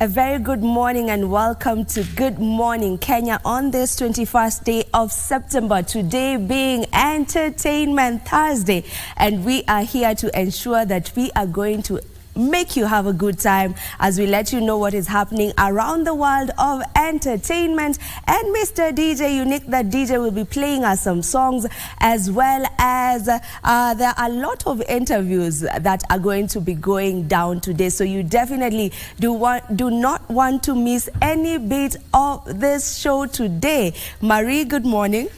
A very good morning and welcome to Good Morning Kenya on this 21st day of September, today being Entertainment Thursday, and we are here to ensure that we are going to make you have a good time as we let you know what is happening around the world of entertainment. And Mr. DJ Unique, the DJ, will be playing us some songs, as well as there are a lot of interviews that are going to be going down today, so you definitely do not want to miss any bit of this show today. Marie, good morning.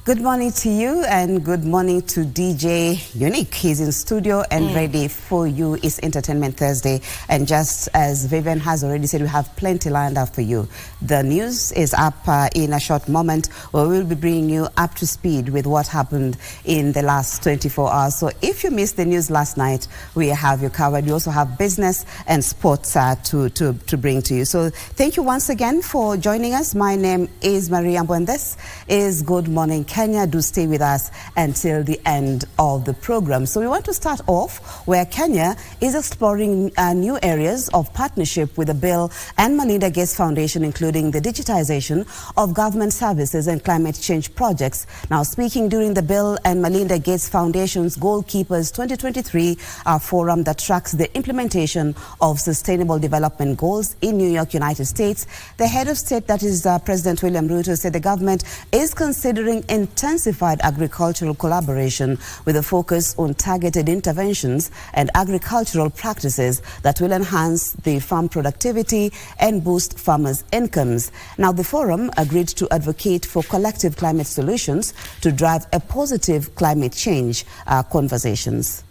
Good morning to you, and good morning to DJ Unique. He's in studio and ready for you. It's Entertainment Thursday, and just as Vivian has already said, we have plenty lined up for you. The news is up in a short moment, where we'll be bringing you up to speed with what happened in the last 24 hours. So if you missed the news last night, we have you covered. We also have business and sports to bring to you. So thank you once again for joining us. My name is Marie Ambo, and this is Good Morning Kenya. Do stay with us until the end of the program. So we want to start off where Kenya is exploring new areas of partnership with the Bill and Melinda Gates Foundation, including the digitization of government services and climate change projects. Now, speaking during the Bill and Melinda Gates Foundation's Goalkeepers 2023 forum that tracks the implementation of sustainable development goals in New York, United States, the head of state, that is President William Ruto, said the government is considering intensified agricultural collaboration with a focus on targeted interventions and agricultural practices that will enhance the farm productivity and boost farmers' incomes. Now, the forum agreed to advocate for collective climate solutions to drive a positive climate change conversations.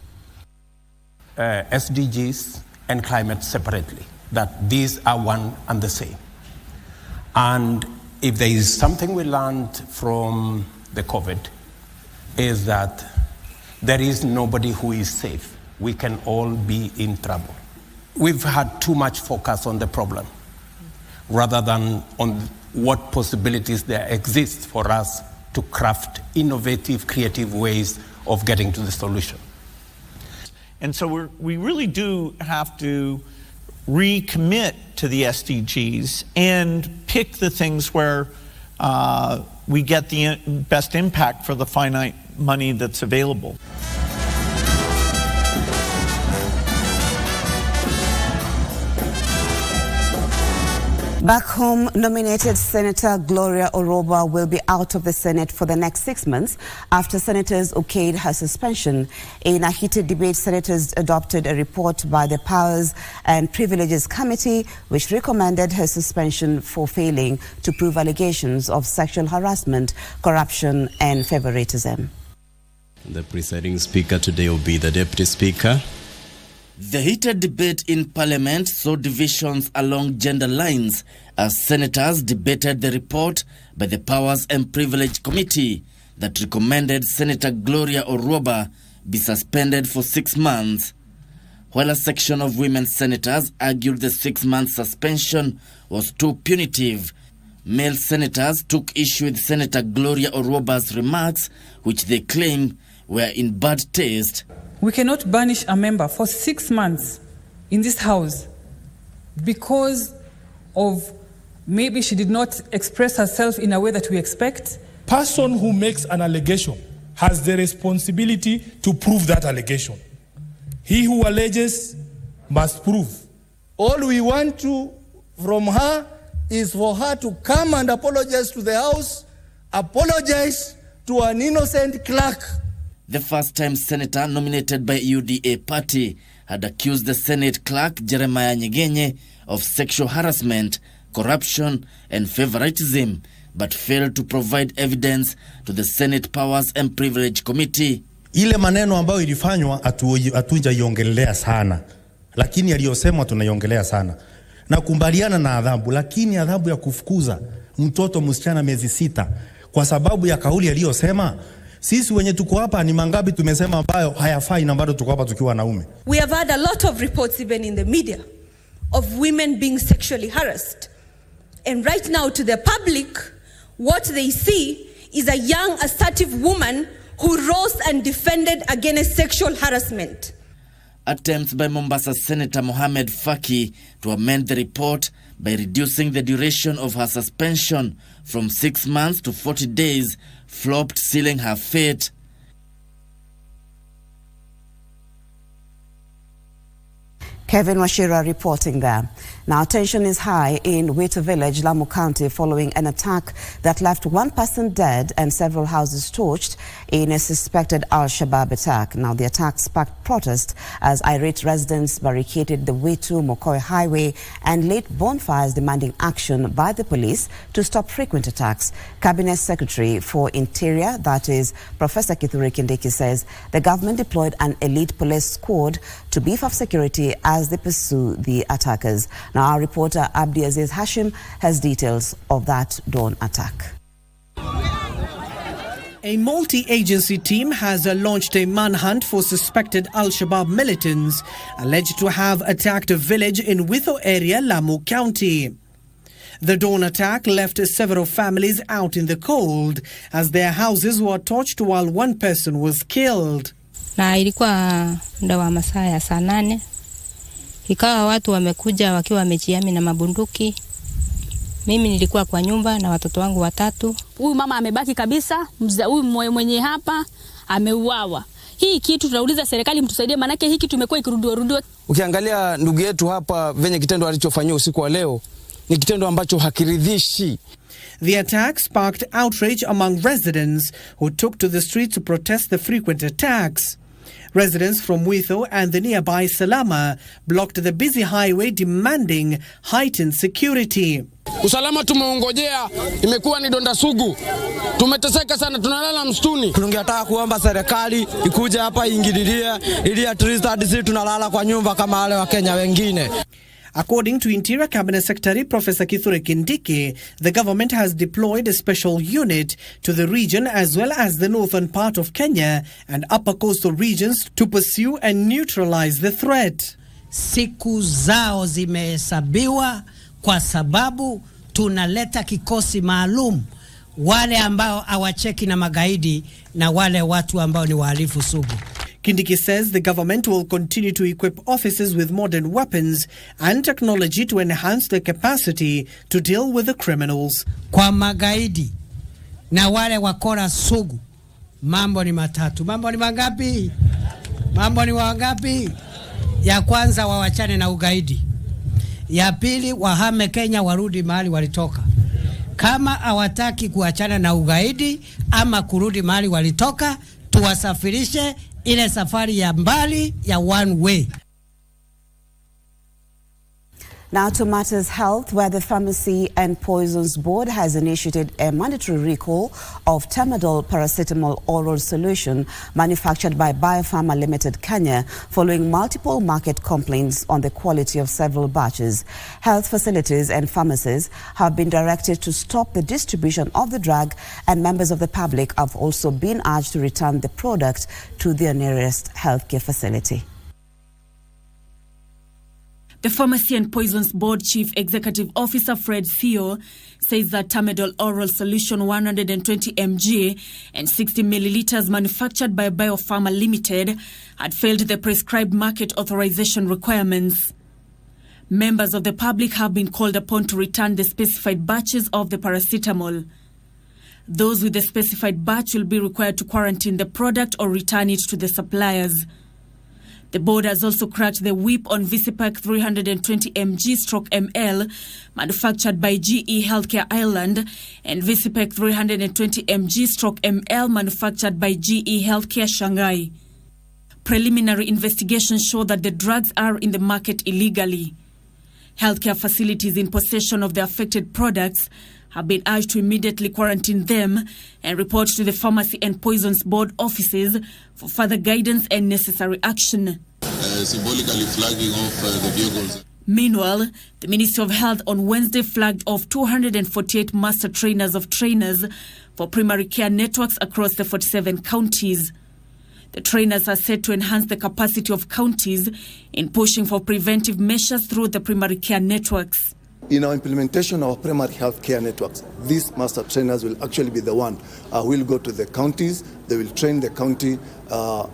SDGs and climate separately, that these are one and the same. And if there is something we learned from the COVID, is that there is nobody who is safe. We can all be in trouble. We've had too much focus on the problem rather than on what possibilities there exist for us to craft innovative, creative ways of getting to the solution. And so we really do have to recommit to the SDGs and pick the things where we get the best impact for the finite money that's available. Back home, nominated Senator Gloria Oroba will be out of the Senate for the next 6 months after senators okayed her suspension. In a heated debate, senators adopted a report by the Powers and Privileges Committee, which recommended her suspension for failing to prove allegations of sexual harassment, corruption, and favoritism. The presiding speaker today will be the deputy speaker. The heated debate in Parliament saw divisions along gender lines as senators debated the report by the Powers and Privilege Committee that recommended Senator Gloria Oroba be suspended for 6 months. While a section of women senators argued the 6-month suspension was too punitive, male senators took issue with Senator Gloria Oroba's remarks, which they claim were in bad taste. We cannot banish a member for 6 months in this house because of maybe she did not express herself in a way that we expect. Person who makes an allegation has the responsibility to prove that allegation. He who alleges must prove. All we want from her is for her to come and apologize to the House, apologize to an innocent clerk. The first-time senator nominated by UDA party had accused the Senate clerk, Jeremiah Nyegenye, of sexual harassment, corruption, and favoritism, but failed to provide evidence to the Senate Powers and Privilege Committee. Ile maneno ambayo ilifanywa hatujaiongelea sana, lakini yaliyosemwa tunaiongelea sana. Na kumbaliana na adhabu, lakini adhabu ya kufukuza mtoto msichana miezi 6 kwa sababu ya kauli aliyosema, sisi wenye tuko hapa ni mangapi tumesema ambayo hayafai na bado tuko hapa tukiwa wanaume. We have had a lot of reports even in the media of women being sexually harassed. And right now to the public, what they see is a young assertive woman who rose and defended against sexual harassment. attempts by Mombasa Senator Mohamed Faki to amend the report by reducing the duration of her suspension from 6 months to 40 days flopped, sealing her fate. Kevin Washira reporting there. Now, tension is high in Witu Village, Lamu County, following an attack that left one person dead and several houses torched in a suspected Al-Shabaab attack. Now, the attack sparked protest as irate residents barricaded the Witu-Mokoe highway and lit bonfires demanding action by the police to stop frequent attacks. Cabinet Secretary for Interior, that is Professor Kithure Kindiki, says the government deployed an elite police squad to beef up security as they pursue the attackers. Now, our reporter Abdi Aziz Hashim has details of that dawn attack. A multi-agency team has launched a manhunt for suspected Al-Shabaab militants alleged to have attacked a village in Witho area, Lamu County. The dawn attack left several families out in the cold as their houses were torched while one person was killed. Na ilikuwa muda wa masaa ya saa 8. Ikawa watu wamekuja wakiwa wamejiami na mabunduki. Mimi nilikuwa kwa nyumba na watoto wangu 3. Huyu mama amebaki kabisa, huyu mwenye hapa ameuawa. Hii kitu tunauliza serikali mtusaidie, manake hii kitu imekuwa ikirudiwa. Ukiangalia ndugu yetu hapa venye kitendo alichofanyia usiku wa leo ni kitendo ambacho hakiridhishi. The attack sparked outrage among residents who took to the streets to protest the frequent attacks. Residents from Witho and the nearby Salama blocked the busy highway demanding heightened security. Usalama tumeongojea, imekuwa ni donda sugu. Tumeteseka sana, tunalala msituni. Tungetaka kuomba serikali ikuje hapa ingililie ili at least hadi tunalala kwa nyumba kama wale wa Kenya wengine. According to Interior Cabinet Secretary Professor Kithure Kindiki, the government has deployed a special unit to the region as well as the northern part of Kenya and upper coastal regions to pursue and neutralize the threat. Siku zao zimehesabiwa kwa sababu tunaleta kikosi maalum, wale ambao hawacheki na magaidi na wale watu ambao ni wahalifu sugu. Kindiki says the government will continue to equip officers with modern weapons and technology to enhance their capacity to deal with the criminals. Kwa magaidi na wale wakora sugu, mambo ni matatu. Mambo ni mangapi? Mambo ni wangapi? Ya kwanza, wawachane na ugaidi. Ya pili, wahame Kenya warudi mahali walitoka. Kama hawataki kuachana na ugaidi ama kurudi mahali walitoka, tuwasafirishe ile safari ya mbali ya one way. Now to matters health, where the Pharmacy and Poisons Board has initiated a mandatory recall of Tramadol paracetamol oral solution manufactured by Biopharma Limited Kenya following multiple market complaints on the quality of several batches. Health facilities and pharmacies have been directed to stop the distribution of the drug, and members of the public have also been urged to return the product to their nearest healthcare facility. The Pharmacy and Poisons Board Chief Executive Officer Fred Theo says that Tramadol oral solution 120 mg and 60 milliliters manufactured by Biopharma Limited had failed the prescribed market authorization requirements. Members of the public have been called upon to return the specified batches of the paracetamol. Those with the specified batch will be required to quarantine the product or return it to the suppliers. The board has also cracked the whip on Visipac 320 mg/ml manufactured by GE Healthcare Ireland and Visipac 320 mg/ml manufactured by GE Healthcare Shanghai. Preliminary investigations show that the drugs are in the market illegally. Healthcare facilities in possession of the affected products have been urged to immediately quarantine them and report to the Pharmacy and Poisons Board offices for further guidance and necessary action. Symbolically flagging off the vehicles. Meanwhile, the Ministry of Health on Wednesday flagged off 248 master trainers of trainers for primary care networks across the 47 counties. The trainers are set to enhance the capacity of counties in pushing for preventive measures through the primary care networks. In our implementation of primary health care networks, these master trainers will actually be the one who will go to the counties. They will train the county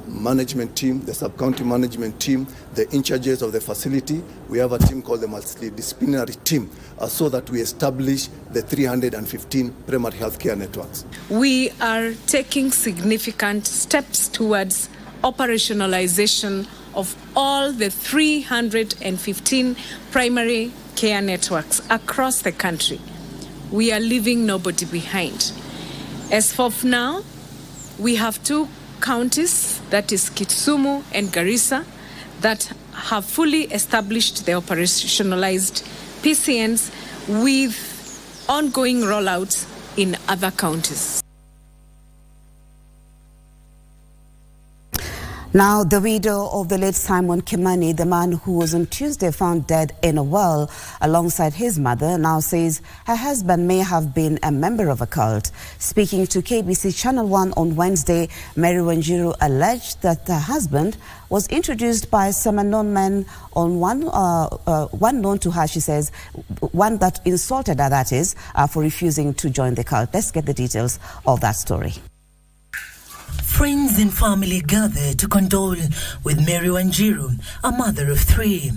management team, the sub-county management team, the in charges of the facility. We have a team called the multidisciplinary team so that we establish the 315 primary health care networks. We are taking significant steps towards operationalization of all the 315 primary care networks across the country. We are leaving nobody behind. As of now, we have 2 counties, that is Kisumu and Garissa, that have fully established the operationalized PCNs with ongoing rollouts in other counties. Now, the widow of the late Simon Kimani, the man who was on Tuesday found dead in a well alongside his mother, now says her husband may have been a member of a cult. Speaking to KBC Channel 1 on Wednesday, Mary Wanjiru alleged that her husband was introduced by some unknown men on one known to her, she says, one that insulted her, that is, for refusing to join the cult. Let's get the details of that story. Friends and family gather to condole with Mary Wanjiru, a mother of 3.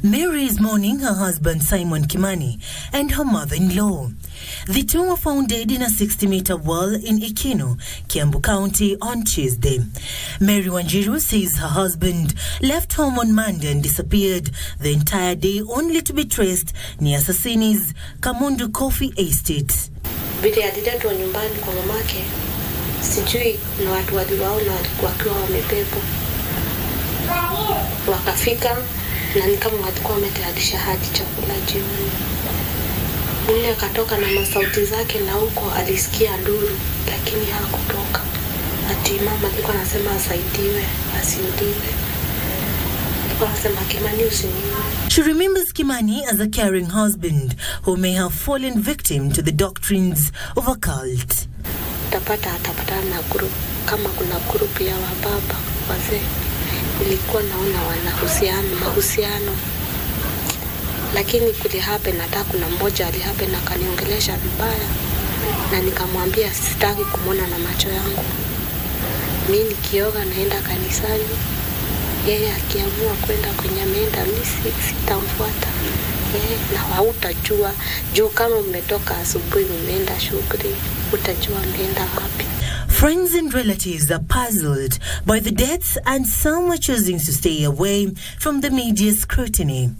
Mary is mourning her husband Simon Kimani and her mother-in-law. The 2 were found dead in a 60-meter well in Ikino, Kiambu County on Tuesday. Mary Wanjiru says her husband left home on Monday and disappeared the entire day, only to be traced near Sasini's Kamundu Coffee Estate. Sijui na watu waliwaona wakiwa wamebebwa, wakafika na ni kama walikuwa wametayarisha hadi chakula jioni. Yule akatoka na masauti zake na huko alisikia nduru lakini hakutoka. Ati mama alikuwa anasema asaidiwe, asiudiwe. Alikuwa anasema Kimani usiniwe. She remembers Kimani as a caring husband who may have fallen victim to the doctrines of a cult. Atapatana na group, kama kuna group ya wababa wazee, nilikuwa naona mahusiano, lakini kule happen hata kuna mmoja alihappen na kaniongelesha vibaya, na nikamwambia sitaki kumwona na macho yangu. Mimi nikioga naenda kanisani, yeye akiamua kwenda kwenye ameenda, mimi sitamfuata. Na hautajua juu kama umetoka asubuhi umeenda shughuli, utajua umeenda wapi. Friends and relatives are puzzled by the deaths, and some are choosing to stay away from the media scrutiny.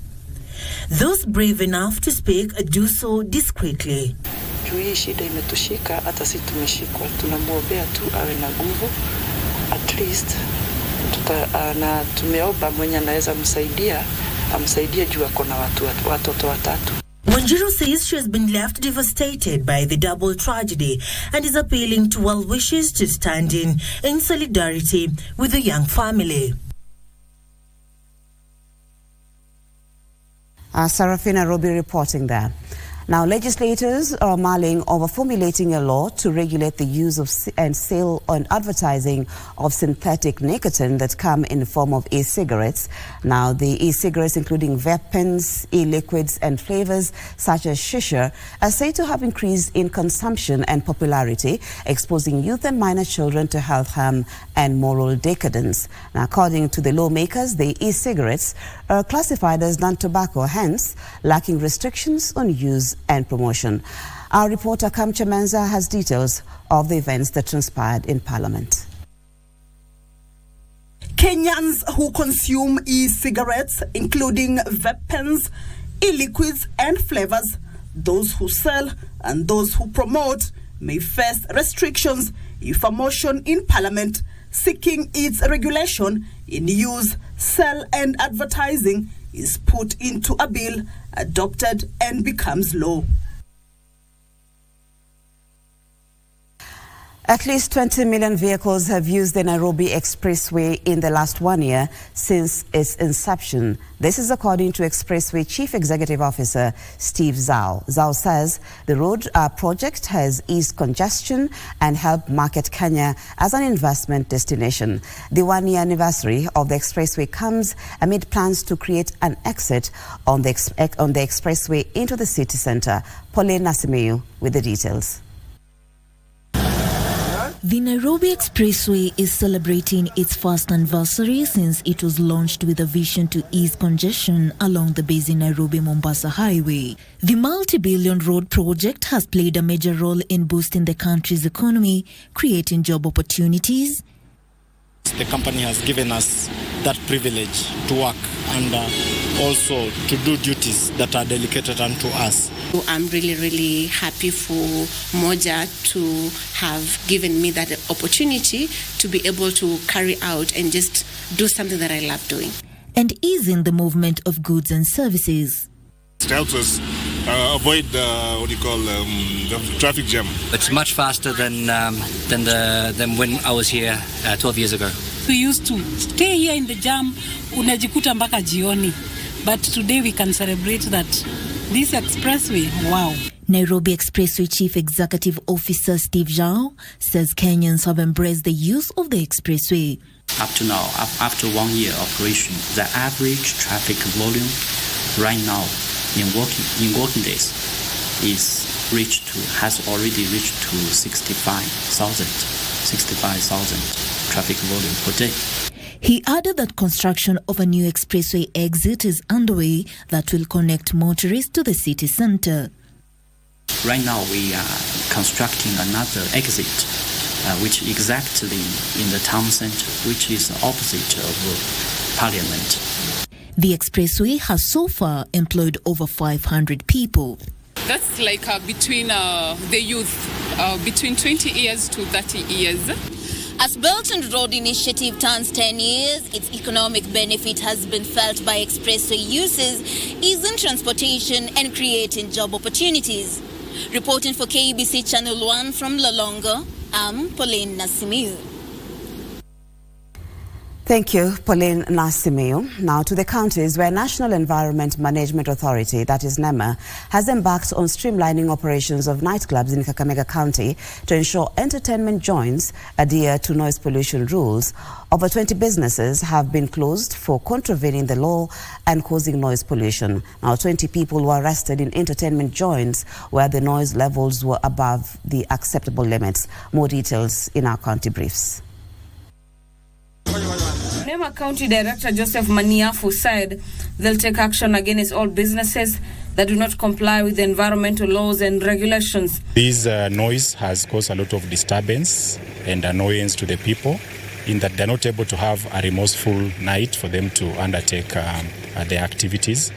Those brave enough to speak do so discreetly. Hii shida imetushika, hata sisi tumeshikwa. Tunamwombea tu awe na nguvu, at least na tumeomba mwenye anaweza msaidia amsaidie juu ako na watoto 3. Wanjiru says she has been left devastated by the double tragedy and is appealing to well wishers to stand in solidarity with the young family. Sarafina Robi reporting there. Now, legislators are mulling over formulating a law to regulate the use of and sale and advertising of synthetic nicotine that come in the form of e-cigarettes. Now, the e-cigarettes, including vape pens, e-liquids and flavors such as shisha, are said to have increased in consumption and popularity, exposing youth and minor children to health harm and moral decadence. Now, according to the lawmakers, the e-cigarettes are classified as non-tobacco, hence lacking restrictions on use and promotion. Our reporter Kamcha Menza has details of the events that transpired in Parliament. Kenyans who consume e-cigarettes, including vape pens, e-liquids and flavors, those who sell and those who promote, may face restrictions if a motion in Parliament seeking its regulation in use, sale and advertising is put into a bill, adopted and becomes law. At least 20 million vehicles have used the Nairobi Expressway in the last 1 year since its inception. This is according to Expressway Chief Executive Officer Steve Zhao. Zhao says the road project has eased congestion and helped market Kenya as an investment destination. The 1-year anniversary of the expressway comes amid plans to create an exit on the expressway into the city centre. Pauline Nasimeu with the details. The Nairobi Expressway is celebrating its first anniversary since it was launched with a vision to ease congestion along the busy Nairobi-Mombasa highway. The multi-billion road project has played a major role in boosting the country's economy, creating job opportunities. The company has given us that privilege to work and also to do duties that are delegated unto us. I'm really happy for Moja to have given me that opportunity to be able to carry out and just do something that I love doing. And easing the movement of goods and services. It helps us avoid the traffic jam. It's much faster than when I was here 12 years ago. We used to stay here in the jam, unajikuta mpaka jioni. But today we can celebrate that this expressway, wow. Nairobi Expressway Chief Executive Officer Steve Zhao says Kenyans have embraced the use of the expressway. Up to now, after 1 year operation, the average traffic volume right now in working days has already reached to 65,000 traffic volume per day. He added that construction of a new expressway exit is underway that will connect motorists to the city centre. Right now we are constructing another exit, which exactly in the town centre, which is opposite of Parliament. The expressway has so far employed over 500 people. That's like between the youth, between 20 years to 30 years. As Belt and Road Initiative turns 10 years, its economic benefit has been felt by expressway users, easing transportation and creating job opportunities. Reporting for KBC Channel 1 from Lolongo, I'm Pauline Nasimeu. Thank you, Pauline Nasimeu. Now to the counties where National Environment Management Authority, that is NEMA, has embarked on streamlining operations of nightclubs in Kakamega County to ensure entertainment joints adhere to noise pollution rules. Over 20 businesses have been closed for contravening the law and causing noise pollution. Now 20 people were arrested in entertainment joints where the noise levels were above the acceptable limits. More details in our county briefs. NEMA County Director Joseph Maniafu said they'll take action against all businesses that do not comply with the environmental laws and regulations. This noise has caused a lot of disturbance and annoyance to the people in that they're not able to have a remorseful night for them to undertake their activities.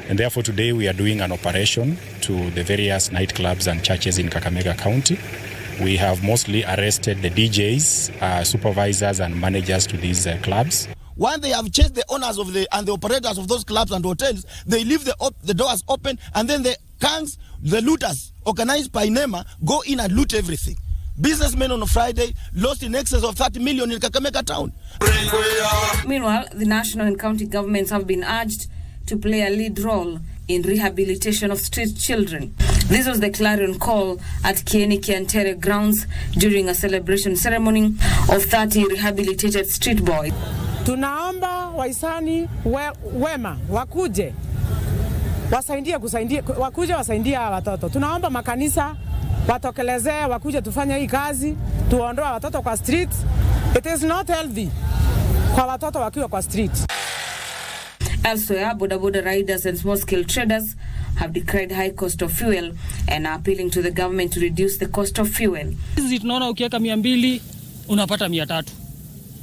And therefore today we are doing an operation to the various nightclubs and churches in Kakamega County. We have mostly arrested the DJs, supervisors and managers to these clubs. When they have chased the owners of and the operators of those clubs and hotels, they leave the doors open, and then the gangs, the looters, organized by NEMA, go in and loot everything. Businessmen on a Friday lost in excess of 30 million in Kakamega town. Meanwhile, the national and county governments have been urged to play a lead role in rehabilitation of street children. This was the clarion call at Kieni Kiantere grounds during a celebration ceremony of 30 rehabilitated street boys. Tunaomba wahisani wema wakuje wasaidie watoto. Tunaomba makanisa watokelezee, wakuje tufanye hii kazi, tuondoe watoto kwa street. It is not healthy kwa watoto wakiwa kwa street. Elsewhere, boda riders and small-scale traders have decried high cost of fuel and are appealing to the government to reduce the cost of fuel. Hizi tunaona ukiweka 200 unapata 300.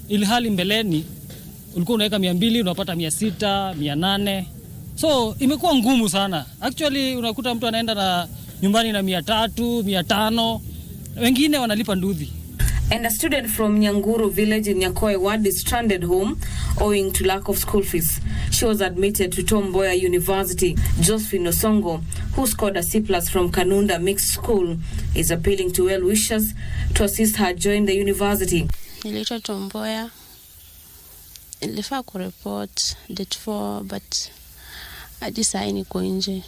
Ilhali mbeleni ulikuwa unaweka 200 unapata 600, 800. So imekuwa ngumu sana. Actually unakuta mtu anaenda na nyumbani na 300, 500. Wengine wanalipa nduthi. And a student from Nyanguru village in Nyakoe ward is stranded home owing to lack of school fees. She was admitted to Tom Mboya University. Josephine Osongo, who scored a C+ from Kanunda Mixed School, is appealing to well-wishers to assist her join the university. Niliitwa Tom Mboya. Nilifaa kureport date 4 but hadi saa hii niko nje.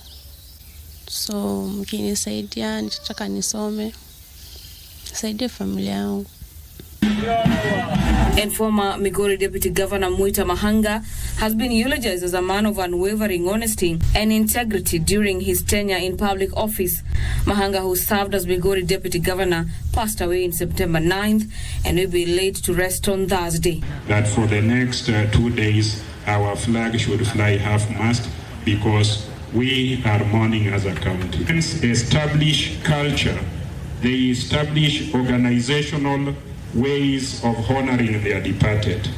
So mkinisaidia nitataka nisome. Saidie familia yangu. And former Migori Deputy Governor Mwita Mahanga has been eulogized as a man of unwavering honesty and integrity during his tenure in public office. Mahanga, who served as Migori Deputy Governor, passed away in September 9th and will be laid to rest on Thursday. That for the next 2 days, our flag should fly half-mast because we are mourning as a county. Establish culture. They establish organizational ways of honoring their departed.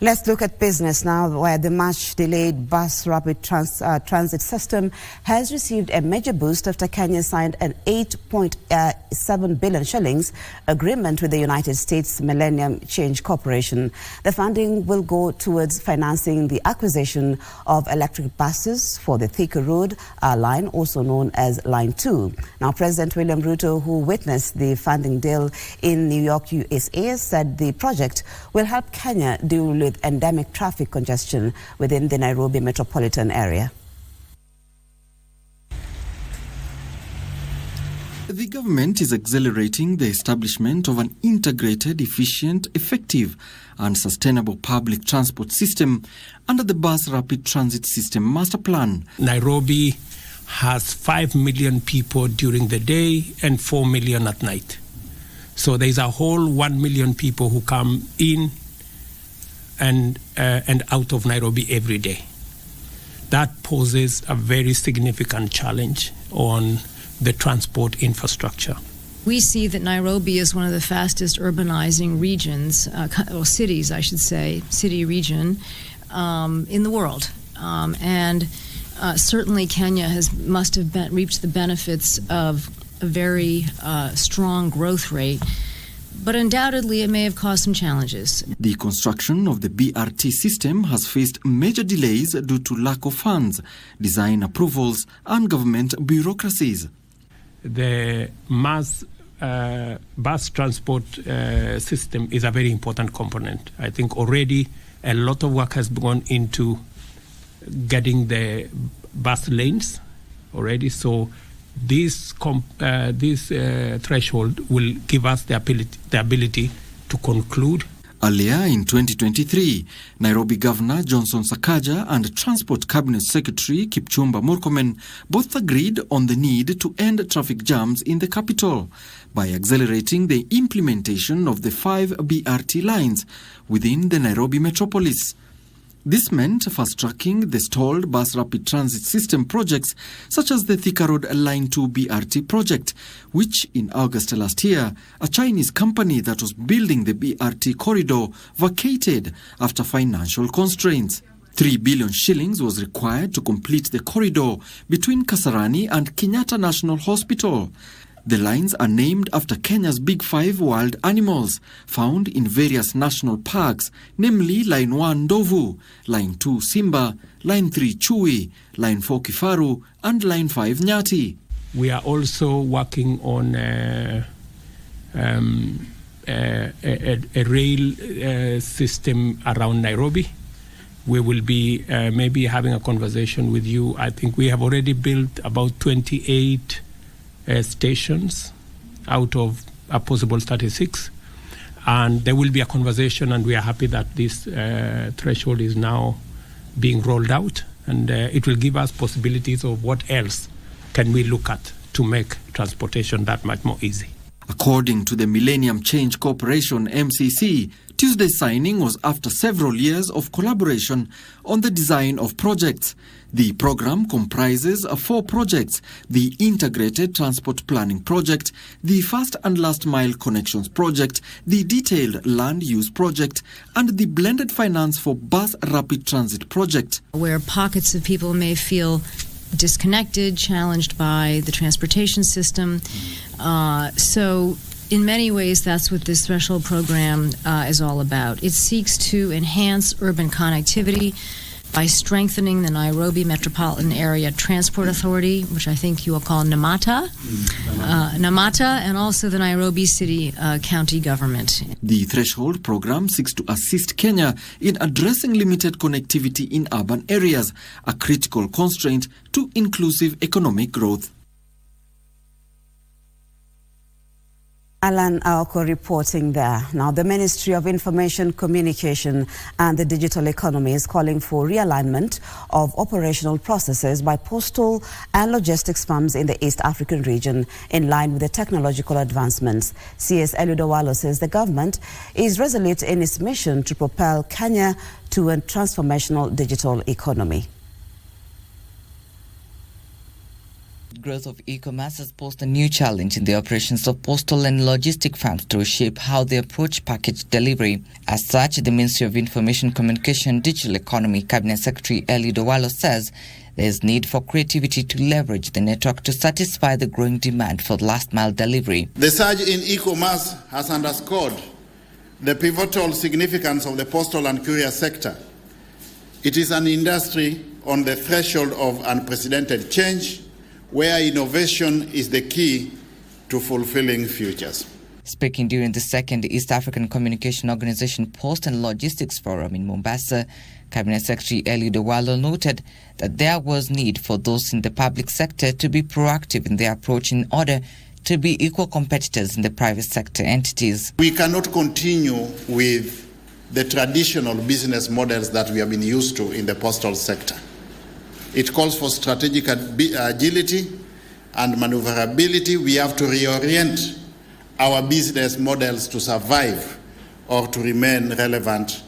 Let's look at business now, where the much-delayed bus rapid transit system has received a major boost after Kenya signed an 8.7 billion shillings agreement with the United States Millennium Change Corporation. The funding will go towards financing the acquisition of electric buses for the Thika Road line, also known as Line 2. Now, President William Ruto, who witnessed the funding deal in New York, USA, said the project will help Kenya deal with endemic traffic congestion within the Nairobi metropolitan area. The government is accelerating the establishment of an integrated, efficient, effective and sustainable public transport system under the Bus Rapid Transit System Master Plan. Nairobi has 5 million people during the day and 4 million at night. So there's a whole 1 million people who come in and out of Nairobi every day. That poses a very significant challenge on the transport infrastructure. We see that Nairobi is one of the fastest urbanizing regions, or cities, I should say, city region in the world. Certainly Kenya must have reaped the benefits of a very strong growth rate. But undoubtedly, it may have caused some challenges. The construction of the BRT system has faced major delays due to lack of funds, design approvals, and government bureaucracies. The mass bus transport system is a very important component. I think already a lot of work has gone into getting the bus lanes already. So this threshold will give us the ability to conclude. Earlier in 2023, Nairobi Governor Johnson Sakaja and Transport Cabinet Secretary Kipchumba Murkomen both agreed on the need to end traffic jams in the capital by accelerating the implementation of the 5 BRT lines within the Nairobi metropolis. This meant fast-tracking the stalled bus rapid transit system projects such as the Thika Road Line 2 BRT project, which in August last year, a Chinese company that was building the BRT corridor vacated after financial constraints. 3 billion shillings was required to complete the corridor between Kasarani and Kenyatta National Hospital. The lines are named after Kenya's Big 5 wild animals found in various national parks, namely Line 1 Ndovu, Line 2 Simba, Line 3 Chui, Line 4 Kifaru, and Line 5 Nyati. We are also working on a rail system around Nairobi. We will be maybe having a conversation with you. I think we have already built about 28 stations out of a possible 36, and there will be a conversation, and we are happy that this threshold is now being rolled out, and it will give us possibilities of what else can we look at to make transportation that much more easy. According to the Millennium Change Corporation, MCC, Tuesday's signing was after several years of collaboration on the design of projects. The program comprises 4 projects: the Integrated Transport Planning Project, the First and Last Mile Connections Project, the Detailed Land Use Project, and the Blended Finance for Bus Rapid Transit Project. Where pockets of people may feel disconnected, challenged by the transportation system. So in many ways, that's what this threshold program is all about. It seeks to enhance urban connectivity by strengthening the Nairobi Metropolitan Area Transport Authority, which I think you will call NAMATA, and also the Nairobi City County Government. The Threshold program seeks to assist Kenya in addressing limited connectivity in urban areas, a critical constraint to inclusive economic growth. Alan Aoko reporting there. Now, the Ministry of Information, Communication and the Digital Economy is calling for realignment of operational processes by postal and logistics firms in the East African region in line with the technological advancements. CS Eludowalo says the government is resolute in its mission to propel Kenya to a transformational digital economy. Growth of e-commerce has posed a new challenge in the operations of postal and logistic firms to reshape how they approach package delivery. As such, the Ministry of Information, Communication and Digital Economy Cabinet Secretary Eli Dowalo says there is need for creativity to leverage the network to satisfy the growing demand for last-mile delivery. The surge in e-commerce has underscored the pivotal significance of the postal and courier sector. It is an industry on the threshold of unprecedented change, where innovation is the key to fulfilling futures. Speaking during the second East African Communication Organization Post and Logistics Forum in Mombasa, Cabinet Secretary Eli Dowalo noted that there was need for those in the public sector to be proactive in their approach in order to be equal competitors in the private sector entities. We cannot continue with the traditional business models that we have been used to in the postal sector. It calls for strategic agility and maneuverability. We have to reorient our business models to survive or to remain relevant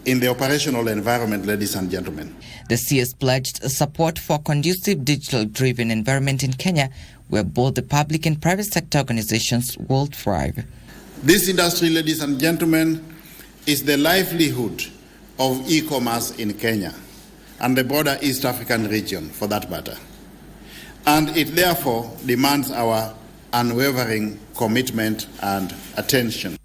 in the operational environment, ladies and gentlemen. The CS pledged support for conducive digital-driven environment in Kenya, where both the public and private sector organizations will thrive. This industry, ladies and gentlemen, is the livelihood of e-commerce in Kenya and the broader East African region, for that matter. And it therefore demands our unwavering commitment and attention.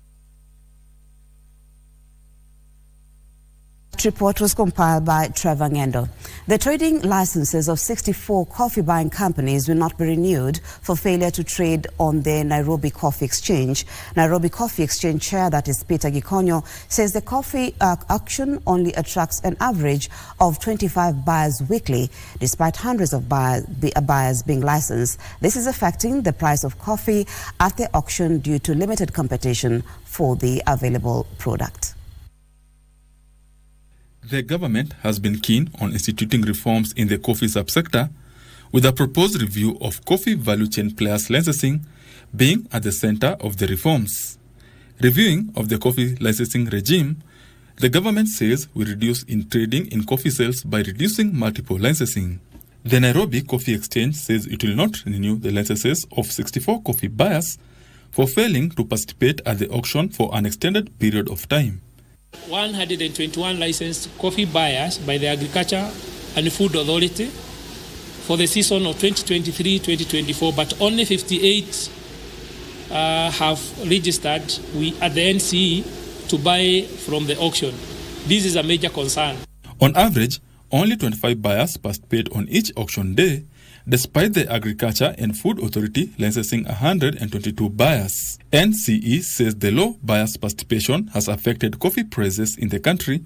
Report was compiled by Trevor Ngendo. The trading licenses of 64 coffee buying companies will not be renewed for failure to trade on the Nairobi Coffee Exchange. Nairobi Coffee Exchange Chair, that is Peter Gikonyo, says the coffee auction only attracts an average of 25 buyers weekly, despite hundreds of buyers being licensed. This is affecting the price of coffee at the auction due to limited competition for the available product. The government has been keen on instituting reforms in the coffee subsector, with a proposed review of coffee value chain players' licensing being at the center of the reforms. Reviewing of the coffee licensing regime, the government says will reduce in trading in coffee sales by reducing multiple licensing. The Nairobi Coffee Exchange says it will not renew the licenses of 64 coffee buyers for failing to participate at the auction for an extended period of time. 121 licensed coffee buyers by the Agriculture and Food Authority for the season of 2023-2024, but only 58 have registered at the NCE to buy from the auction. This is a major concern. On average, only 25 buyers participate on each auction day, despite the Agriculture and Food Authority licensing 122 buyers. NCE says the low buyers' participation has affected coffee prices in the country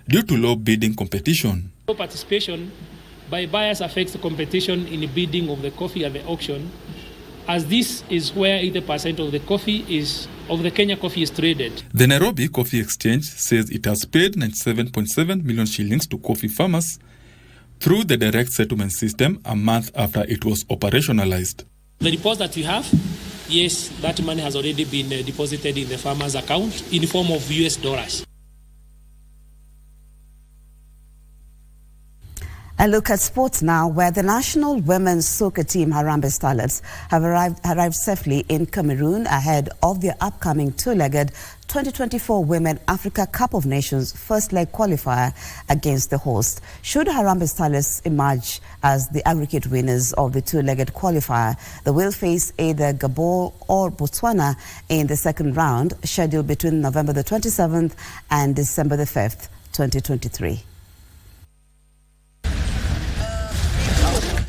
due to low bidding competition. Low participation by buyers affects the competition in the bidding of the coffee at the auction, as this is where 80% of the Kenya coffee is traded. The Nairobi Coffee Exchange says it has paid 97.7 million shillings to coffee farmers through the direct settlement system a month after it was operationalized. The report that we have, yes, that money has already been deposited in the farmer's account in the form of US dollars. A look at sports now, where the national women's soccer team Harambee Starlets have arrived safely in Cameroon ahead of their upcoming two-legged 2024 Women Africa Cup of Nations first leg qualifier against the host. Should Harambee Starlets emerge as the aggregate winners of the two-legged qualifier, they will face either Gabon or Botswana in the second round, scheduled between November the 27th and December the 5th, 2023.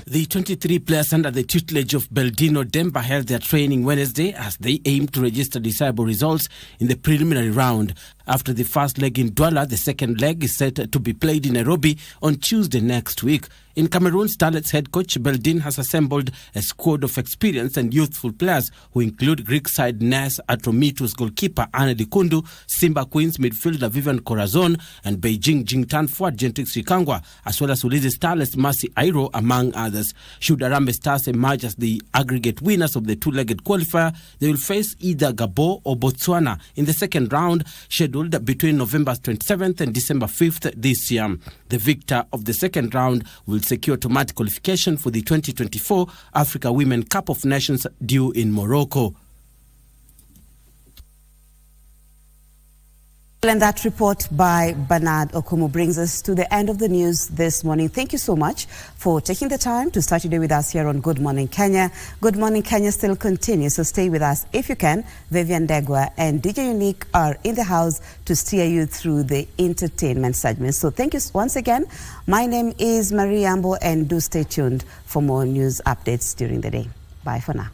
The 23 players under the tutelage of Beldino Demba held their training Wednesday as they aim to register desirable results in the preliminary round. After the first leg in Douala, the second leg is set to be played in Nairobi on Tuesday next week. In Cameroon, Starlets head coach Beldin has assembled a squad of experienced and youthful players who include Greek side Nes Atromitos goalkeeper Anne Dikundu, Simba Queens midfielder Vivian Corazon, and Beijing Jingtan forward Gentrix Rikangwa, as well as Ulizi Starlets Mercy Airo, among others. Should Harambee Stars emerge as the aggregate winners of the two-legged qualifier, they will face either Gabon or Botswana in the second round, scheduled between November 27th and December 5th this year. The victor of the second round will secure automatic qualification for the 2024 Africa Women Cup of Nations due in Morocco. And that report by Bernard Okumu brings us to the end of the news this morning. Thank you so much for taking the time to start your day with us here on Good Morning Kenya. Good Morning Kenya still continues, so stay with us if you can. Vivian Degwa and DJ Unique are in the house to steer you through the entertainment segment. So thank you once again. My name is Marie Ambo, and do stay tuned for more news updates during the day. Bye for now.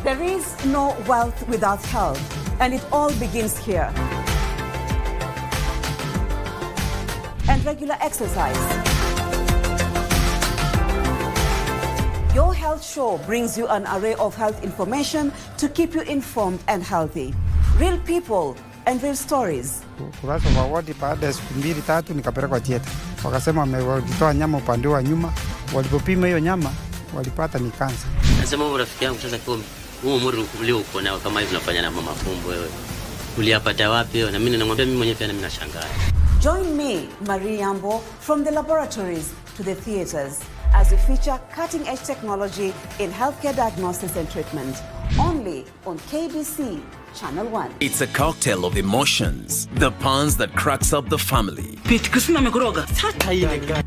There is no wealth without health, and it all begins here. And regular exercise. Your Health Show brings you an array of health information to keep you informed and healthy. Real people and real stories. Kurasa wa wadi baada ya siku 2-3 nikapelekwa theater. Wakasema wametoa nyama upande wa nyuma. Walipopima hiyo nyama walipata ni kansa. Nasema wewe rafiki yangu sasa kwa huu umri ulio uko nao kama hivi unafanya na mama fumbo wewe. Uliyapata wapi wewe? Na mimi namwambia mimi mwenyewe pia na mimi nashangaa. Join me, Marie Ambo, from the laboratories to the theaters as we feature cutting-edge technology in healthcare diagnosis and treatment. Only on KBC Channel 1. It's a cocktail of emotions. The puns that cracks up the family.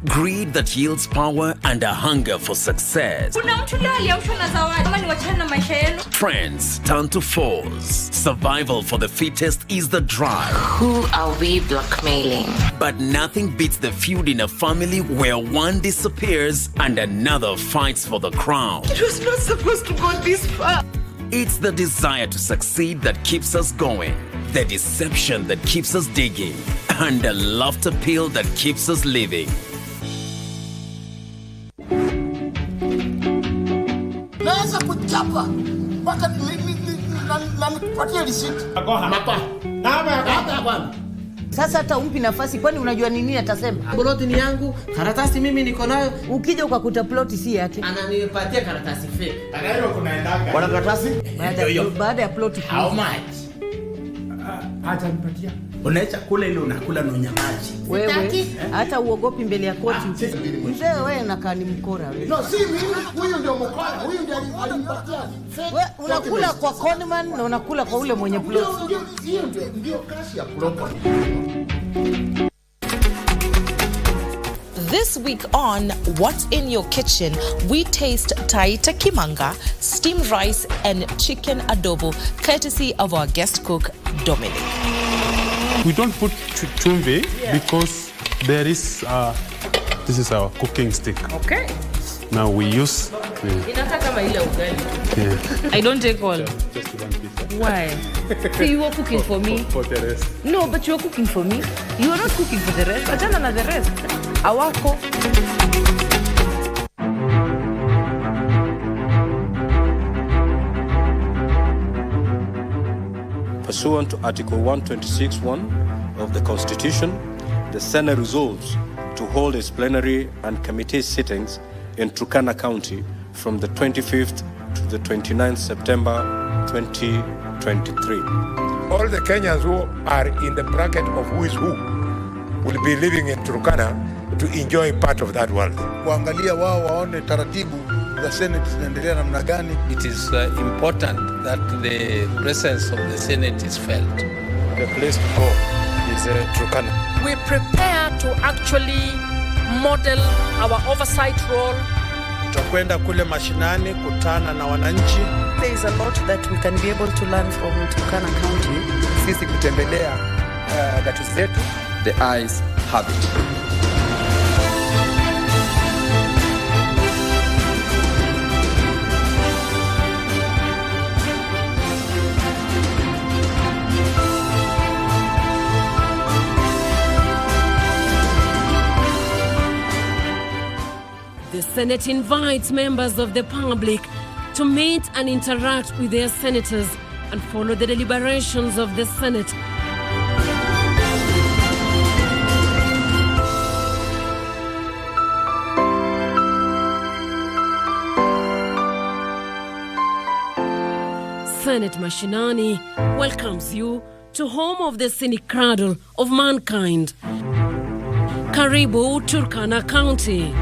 Greed that yields power and a hunger for success. Friends turn to foes. Survival for the fittest is the drive. Who are we blackmailing? But nothing beats the feud in a family where one disappears and another fights for the crown. It was not supposed to go this far. It's the desire to succeed that keeps us going, the deception that keeps us digging, and the laughter pill that keeps us living. Naweza kuchapa mpaka nikupatie receipt. Mapa. Hapa bwana. Sasa hata umpi nafasi, kwani unajua nini atasema? Ploti ni yangu, karatasi mimi niko nayo. Ukija ukakuta ploti si yake, ananipatia karatasi fake. Anayo kunaendaga. Bwana karatasi? Baada ya ploti. How much? Acha nipatia. Unaacha kula ile unakula na nyamaji. Wewe hata uogopi mbele ya koti. Mzee wewe unakaa ni mkora wewe. No, si mimi, huyu ndio mkora. Huyu ndio alimpatia. Wewe unakula kwa conman na unakula kwa ule mwenye plot. Ndio kazi ya plot. This week on What's in Your Kitchen, we taste taita kimanga, steamed rice, and chicken adobo, courtesy of our guest cook, Dominic. We don't put chumvi because there is, this is our cooking stick. Okay. Now we use I don't take all. just one piece. Why? So you are cooking for me? For the rest. No, but you are cooking for me. You are not cooking for the rest. Achana na the rest. Awako. Pursuant to Article 126(1) of the Constitution, the Senate resolves to hold its plenary and committee sittings in Turkana County from the 25th to the 29th September 2023. All the Kenyans who are in the bracket of who is who will be living in Turkana to enjoy part of that wealth. Kuangalia wao waone taratibu za Senate zinaendelea namna gani. It is important that the presence of the Senate is felt. The place to go is Turkana. We prepare to actually model our oversight role. Tutakwenda kule mashinani kutana na wananchi. There is a lot that we can be able to learn from Turkana County. Sisi kutembelea gatuzi zetu. The eyes have it. The Senate invites members of the public to meet and interact with their senators and follow the deliberations of the Senate. Senate Mashinani welcomes you to home of the scenic cradle of mankind. Karibu, Turkana County.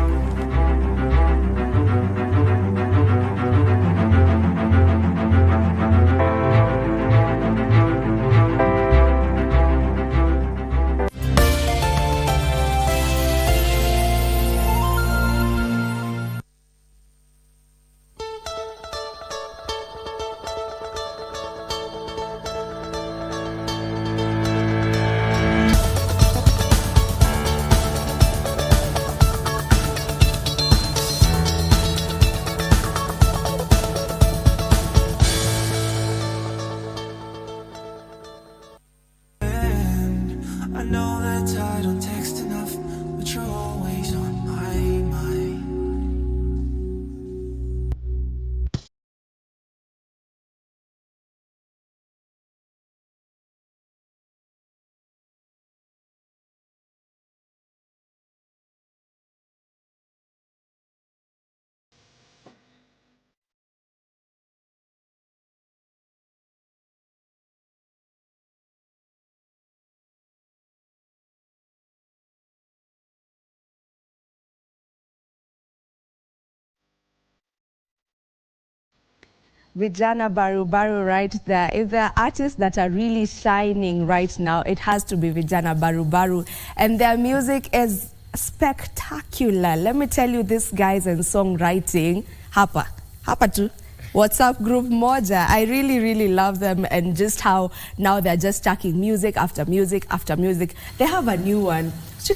I know that I don't text enough, but you're always on my mind. Vijana Barubaru right there. If there are artists that are really shining right now, it has to be Vijana Barubaru. And their music is spectacular. Let me tell you, these guys and songwriting, hapa tu. WhatsApp group moja. I really, really love them, and just how now they're just stacking music after music after music. They have a new one. I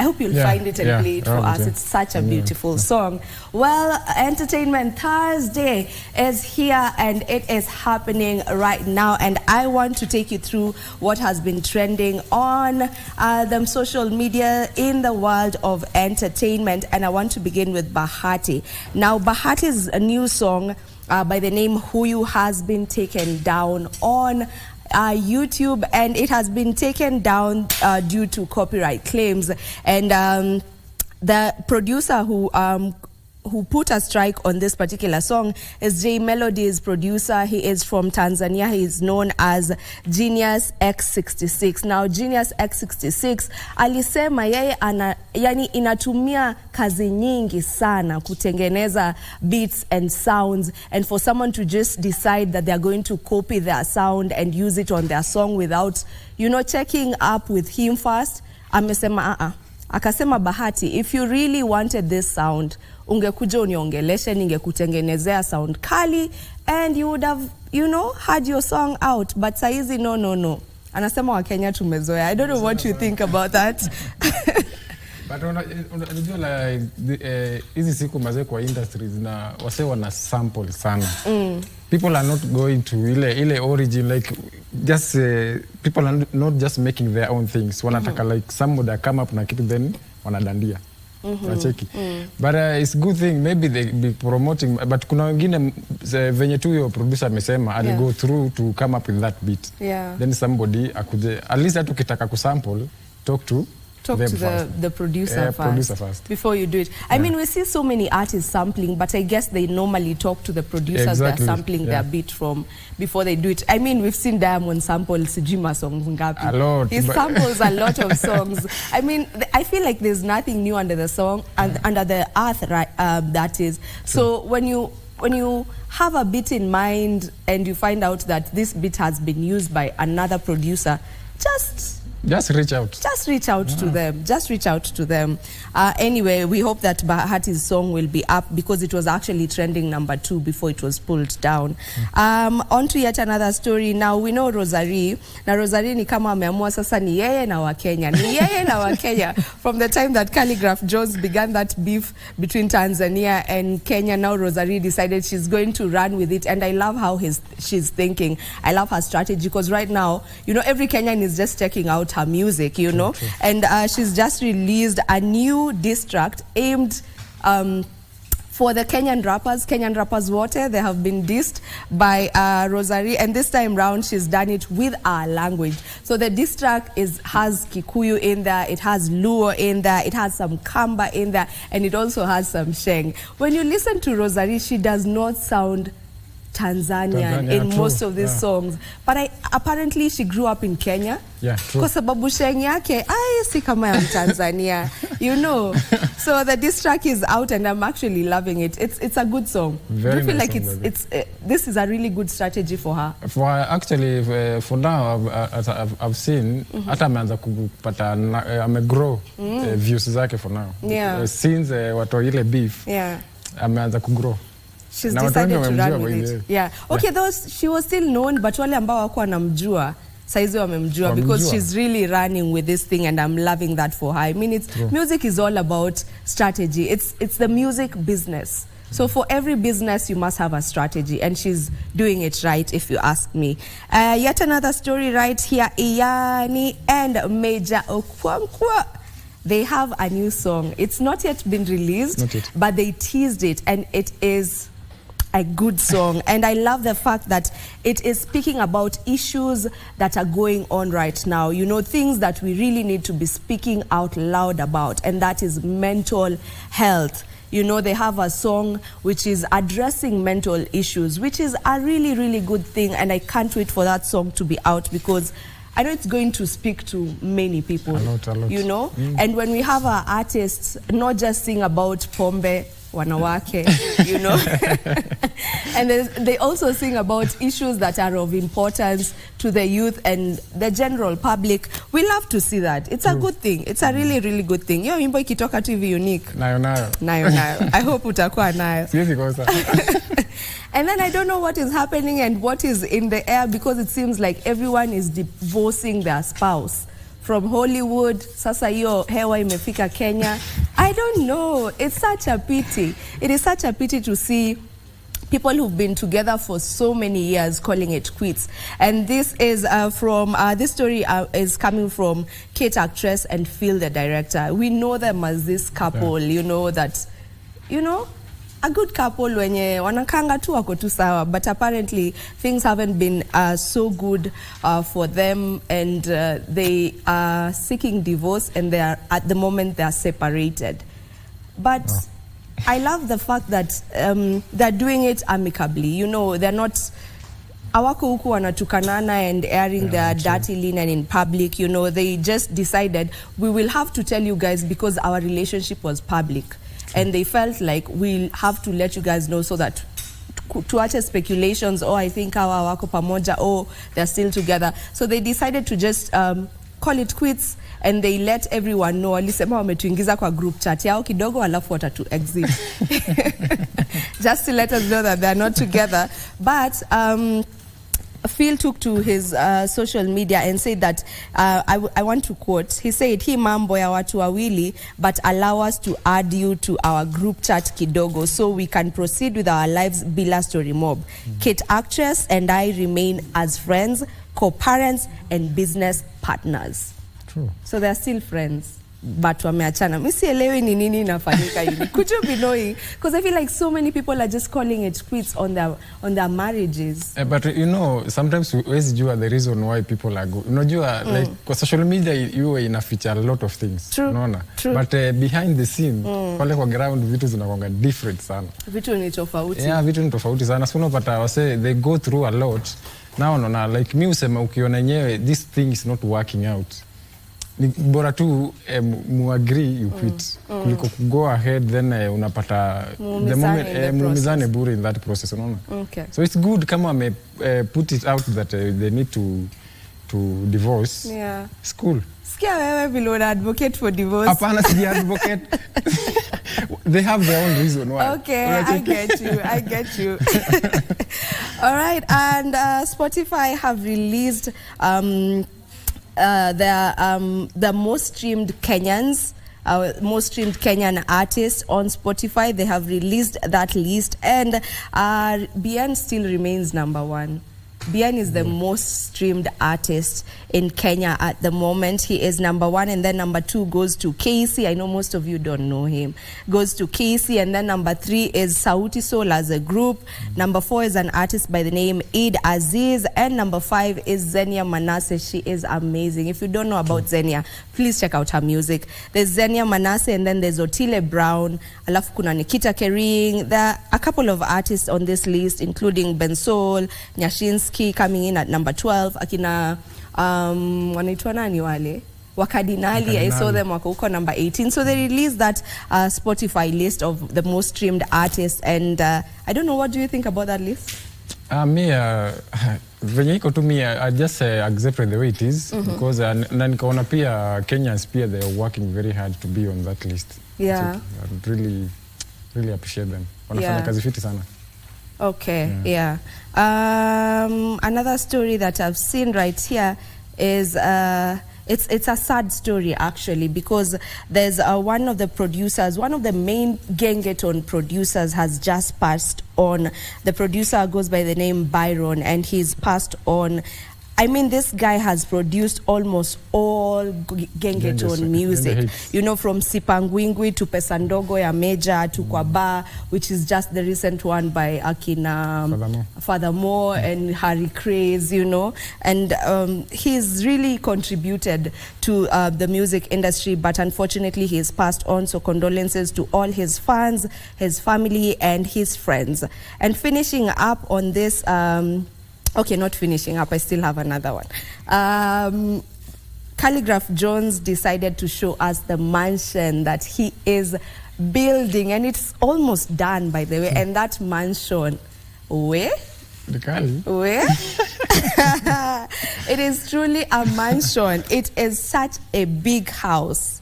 hope you'll find it and play it for us. It's such a beautiful song. Well, Entertainment Thursday is here and it is happening right now. And I want to take you through what has been trending on the social media in the world of entertainment. And I want to begin with Bahati. Now, Bahati's a new song by the name Huyu has been taken down on YouTube, and it has been taken down due to copyright claims. And the producer who put a strike on this particular song is J Melody's producer. He is from Tanzania. He is known as Genius X66. Now, Genius X66 alisema yeye yani inatumia kazi nyingi sana kutengeneza beats and sounds, and for someone to just decide that they're going to copy their sound and use it on their song without, checking up with him first, amesema akasema Bahati, if you really wanted this sound, ungekuja uniongeleshe, ningekutengenezea sound kali, and you would have, had your song out. But saizi no. Anasema wa Kenya tumezoea. I don't know what you think about that. But unajua like hizi siku mazee kwa industries na wase wana sample sana. People are not going to ile origin, like just people are not just making their own things. Wanataka like somebody that come up na kitu then wanadandia. Unacheki. But it's good thing maybe they be promoting, but kuna wengine venye tu yo producer amesema ali go through to come up with that beat. Then somebody akuje at least hata ukitaka kusample talk to the producer first before you do it. I mean, we see so many artists sampling, but I guess they normally talk to the producers they're sampling their beat from before they do it. I mean, we've seen Diamond sample Sijima songs ngapi. A lot. He samples a lot of songs. I mean, I feel like there's nothing new under the song and under the earth, right? That is. So when you have a beat in mind and you find out that this beat has been used by another producer, just reach out. Just reach out to them. Just reach out to them. Anyway, we hope that Bahati's song will be up because it was actually trending number 2 before it was pulled down. On to yet another story. Now we know Rosary. Now Rosary ni kama ameamua sasa ni yeye na Wakenya. Ni yeye na Wakenya. From the time that Calligraph Jones began that beef between Tanzania and Kenya, now Rosary decided she's going to run with it. And I love how she's thinking. I love her strategy because right now, you know, every Kenyan is just checking out her music, you know, and she's just released a new diss track aimed for the Kenyan rappers wote. They have been dissed by Rosary, and this time round she's done it with our language. So the diss track has Kikuyu in there, it has Luo in there, it has some Kamba in there, and it also has some Sheng. When you listen to Rosary, she does not sound Tanzanian in most of these songs, but apparently she grew up in Kenya. Kwa sababu Sheng yake si kama ya Tanzania, you know. So the diss track is out and I'm actually loving it. It's a good song. Do you feel like this is a really good strategy for her? For now I've seen hata ameanza kupata amegrow views zake for now. Since watu ile beef ameanza kugrow. She's decided to run with it. Okay, though she was still known, but wale ambao wako wanamjua saizi wamemjua because she's really running with this thing and I'm loving that for her. I mean, music is all about strategy. It's the music business. So for every business, you must have a strategy, and she's doing it right, if you ask me. Yet another story right here, Iyani and Major Okwankwa. They have a new song. It's not yet been released, but they teased it, and it is a good song. And I love the fact that it is speaking about issues that are going on right now. You know, things that we really need to be speaking out loud about, and that is mental health. You know, they have a song which is addressing mental issues, which is a really, really good thing. And I can't wait for that song to be out because I know it's going to speak to many people, a lot. You know? And when we have our artists not just sing about pombe, wanawake, you know, and they also sing about issues that are of importance to the youth and the general public. We love to see that. It's a good thing. It's a really, really good thing. Yo, wimbo ikitoka tu hivi unique. Nayo. I hope utakuwa nayo. And then I don't know what is happening and what is in the air because it seems like everyone is divorcing their spouse. From Hollywood, sasa hiyo hewa imefika Kenya. I don't know. It's such a pity. It is such a pity to see people who've been together for so many years calling it quits. And this is this story is coming from Kate Actress and Phil the director. We know them as this couple, you know, that, you know, a good couple wenye wanakanga tu wako tu sawa, but apparently things haven't been so good for them, and they are seeking divorce, and they are at the moment they are separated. But I love the fact that they're doing it amicably. You know, they're not awako huku wanatukanana and airing their dirty linen in public. You know, they just decided we will have to tell you guys because our relationship was public. And they felt like we'll have to let you guys know so that tuache speculations, I think hawa wako pamoja, they're still together. So they decided to just call it quits, and they let everyone know. Walisema wametuingiza kwa group chat yao kidogo alafu watatu exit. Just to let us know that they're not together. But Phil took to his social media and said that, I want to quote, he said, "Hii mambo ya watu wawili, but allow us to add you to our group chat kidogo so we can proceed with our lives bila story mob. Kate actress and I remain as friends, co-parents and business partners." True. So they're still friends. But wameachana. Mimi sielewi ni nini inafanyika hivi. Could you be knowing? Because I feel like so many people are just calling it quits on their marriages. But you know, sometimes huwezi jua the reason why people are good. Unajua, like kwa social media you inaficha a lot of things. True. Unaona? True. But behind the scene, pale kwa ground vitu zinakuanga different sana. Vitu ni tofauti. Yeah, vitu ni tofauti sana. So unapata wase they go through a lot. Now unaona, like mimi usema ukiona yenyewe this thing is not working out. Ni bora tu muagree you quit kuliko go ahead then unapata the moment muumizane bure in that process, unaona. Okay. So it's good kama ame put it out that they need to divorce. Yeah. It's cool. Sikia wewe vile una advocate for divorce. Hapana, si advocate. They have their own reason why. Okay, I get you. All right, and Spotify have released the most streamed Kenyans, most streamed Kenyan artists on Spotify. They have released that list, and Bien still remains number one. Bien is the most streamed artist in Kenya at the moment. He is number one, and then number two goes to KC. I know most of you don't know him. Goes to KC, and then number three is Sauti Sol as a group. Number four is an artist by the name Eid Aziz, and number five is Zenia Manasseh. She is amazing. If you don't know about Zenia, please check out her music. There's Zenia Manasseh, and then there's Otile Brown. Alafu kuna Nikita Kering. There are a couple of artists on this list, including Bensol, Nyashinsky coming in at number 12. Akina wanaitwa nani wale? Wakadinali, I saw them wako huko number 18. So they released that Spotify list of the most streamed artists, and I don't know, what do you think about that list? Me venye iko tu me I just accept the way it is because na nikaona pia Kenyans pia they are working very hard to be on that list. Yeah. So I really appreciate them. Wanafanya kazi fiti sana. Okay, yeah. Another story that I've seen right here is it's a sad story actually, because there's one of the producers, one of the main Gengeton producers has just passed on. The producer goes by the name Byron, and he's passed on. I mean, this guy has produced almost all Gengeton music. You know, from Sipangwingwi to Pesandogo ya Meja to Kwaba, which is just the recent one by Akina Furthermore and Harry Craze, you know. And he's really contributed to the music industry, but unfortunately he's passed on. So condolences to all his fans, his family, and his friends. And finishing up on this... okay, not finishing up, I still have another one. Calligraph Jones decided to show us the mansion that he is building, and it's almost done, by the way. And that mansion, where? Where? It is truly a mansion. It is such a big house.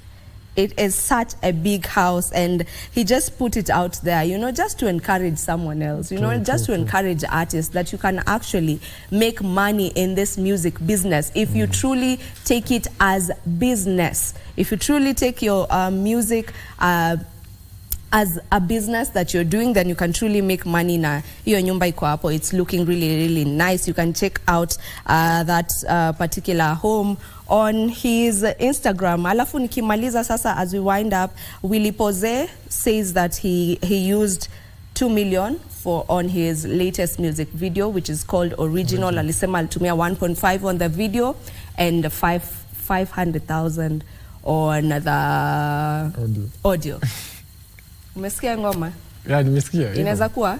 It is such a big house, and he just put it out there, you know, just to encourage someone else, you know, just to encourage artists that you can actually make money in this music business if you truly take it as business. If you truly take your music as a business that you're doing, then you can truly make money. Na hiyo nyumba iko hapo, it's looking really nice. You can check out that particular home on his Instagram. Alafu nikimaliza sasa, as we wind up, Willy Pose says that he used 2 million on his latest music video, which is called Original. Alisema alitumia 1.5 on the video and 500,000 on the audio. Umesikia ngoma? Yeah, nimesikia. Inaweza kuwa?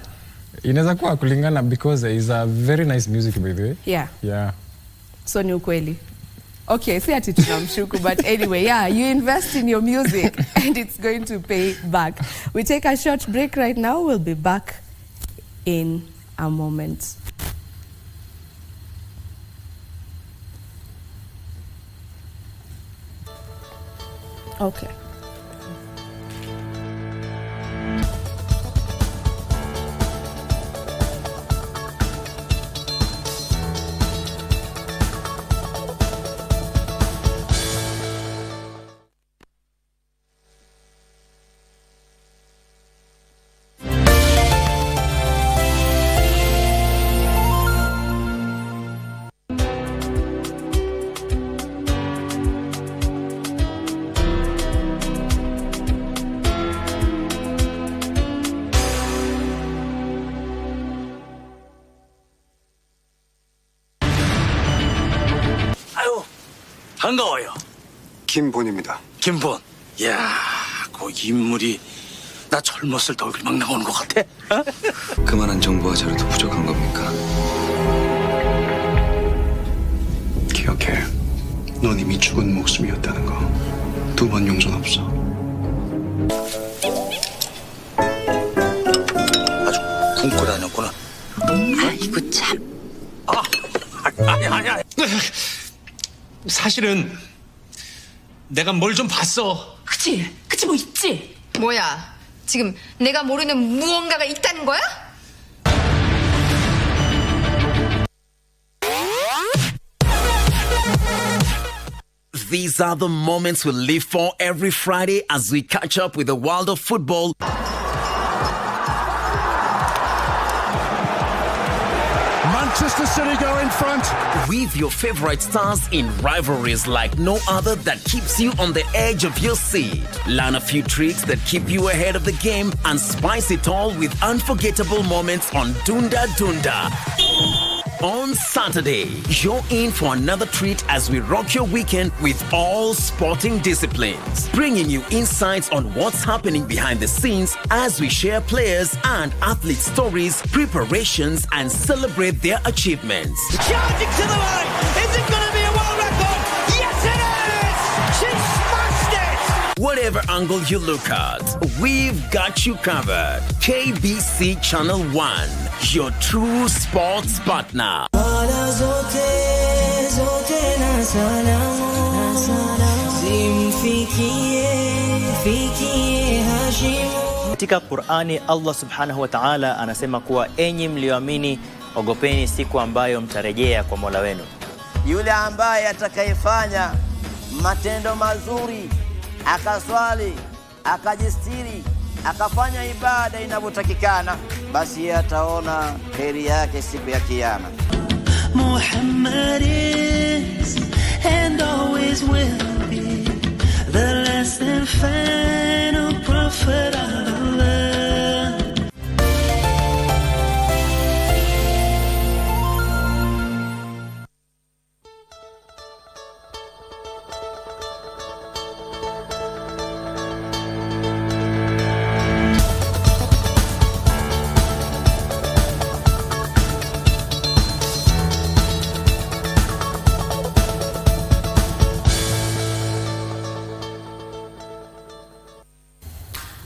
Inaweza kuwa kulingana, because it's a very nice music, by the way. Yeah. Yeah. So ni ukweli. Okay, si ati tunamshuku, but anyway, yeah, you invest in your music and it's going to pay back. We take a short break right now. We'll be back in a moment. Okay. 반가워요. 김본입니다. 김본. 야, 그 인물이 나 젊었을 때 얼굴 막 나오는 것 같아. 어? 그만한 정보와 자료도 부족한 겁니까? 기억해. 넌 이미 죽은 목숨이었다는 거. 두 번 용서는 없어. 아주 굶고 다녔구나. 아이고 참. 아니. 사실은 내가 뭘 좀 봤어. 그치 뭐 있지? 뭐야? 지금 내가 모르는 무언가가 있다는 거야? These are the moments we live for every Friday as we catch up with the world of football. Manchester City go in front. With your favorite stars in rivalries like no other that keeps you on the edge of your seat. Learn a few tricks that keep you ahead of the game and spice it all with unforgettable moments on Dunda Dunda. On Saturday, you're in for another treat as we rock your weekend with all sporting disciplines, bringing you insights on what's happening behind the scenes as we share players and athlete stories, preparations, and celebrate their achievements. Charging to the line! Is it going to be a world record? Yes, it is! She smashed it! Whatever angle you look at, we've got you covered. KBC Channel 1, your true sports partner. Katika Qur'ani Allah Subhanahu wa Ta'ala anasema kuwa enyi mlioamini ogopeni siku ambayo mtarejea kwa Mola wenu. Yule ambaye atakayefanya matendo mazuri, akaswali, akajistiri, akafanya ibada inavyotakikana, basi ataona heri yake siku ya kiyama. Muhammad is and always will be the last and final prophet of Allah.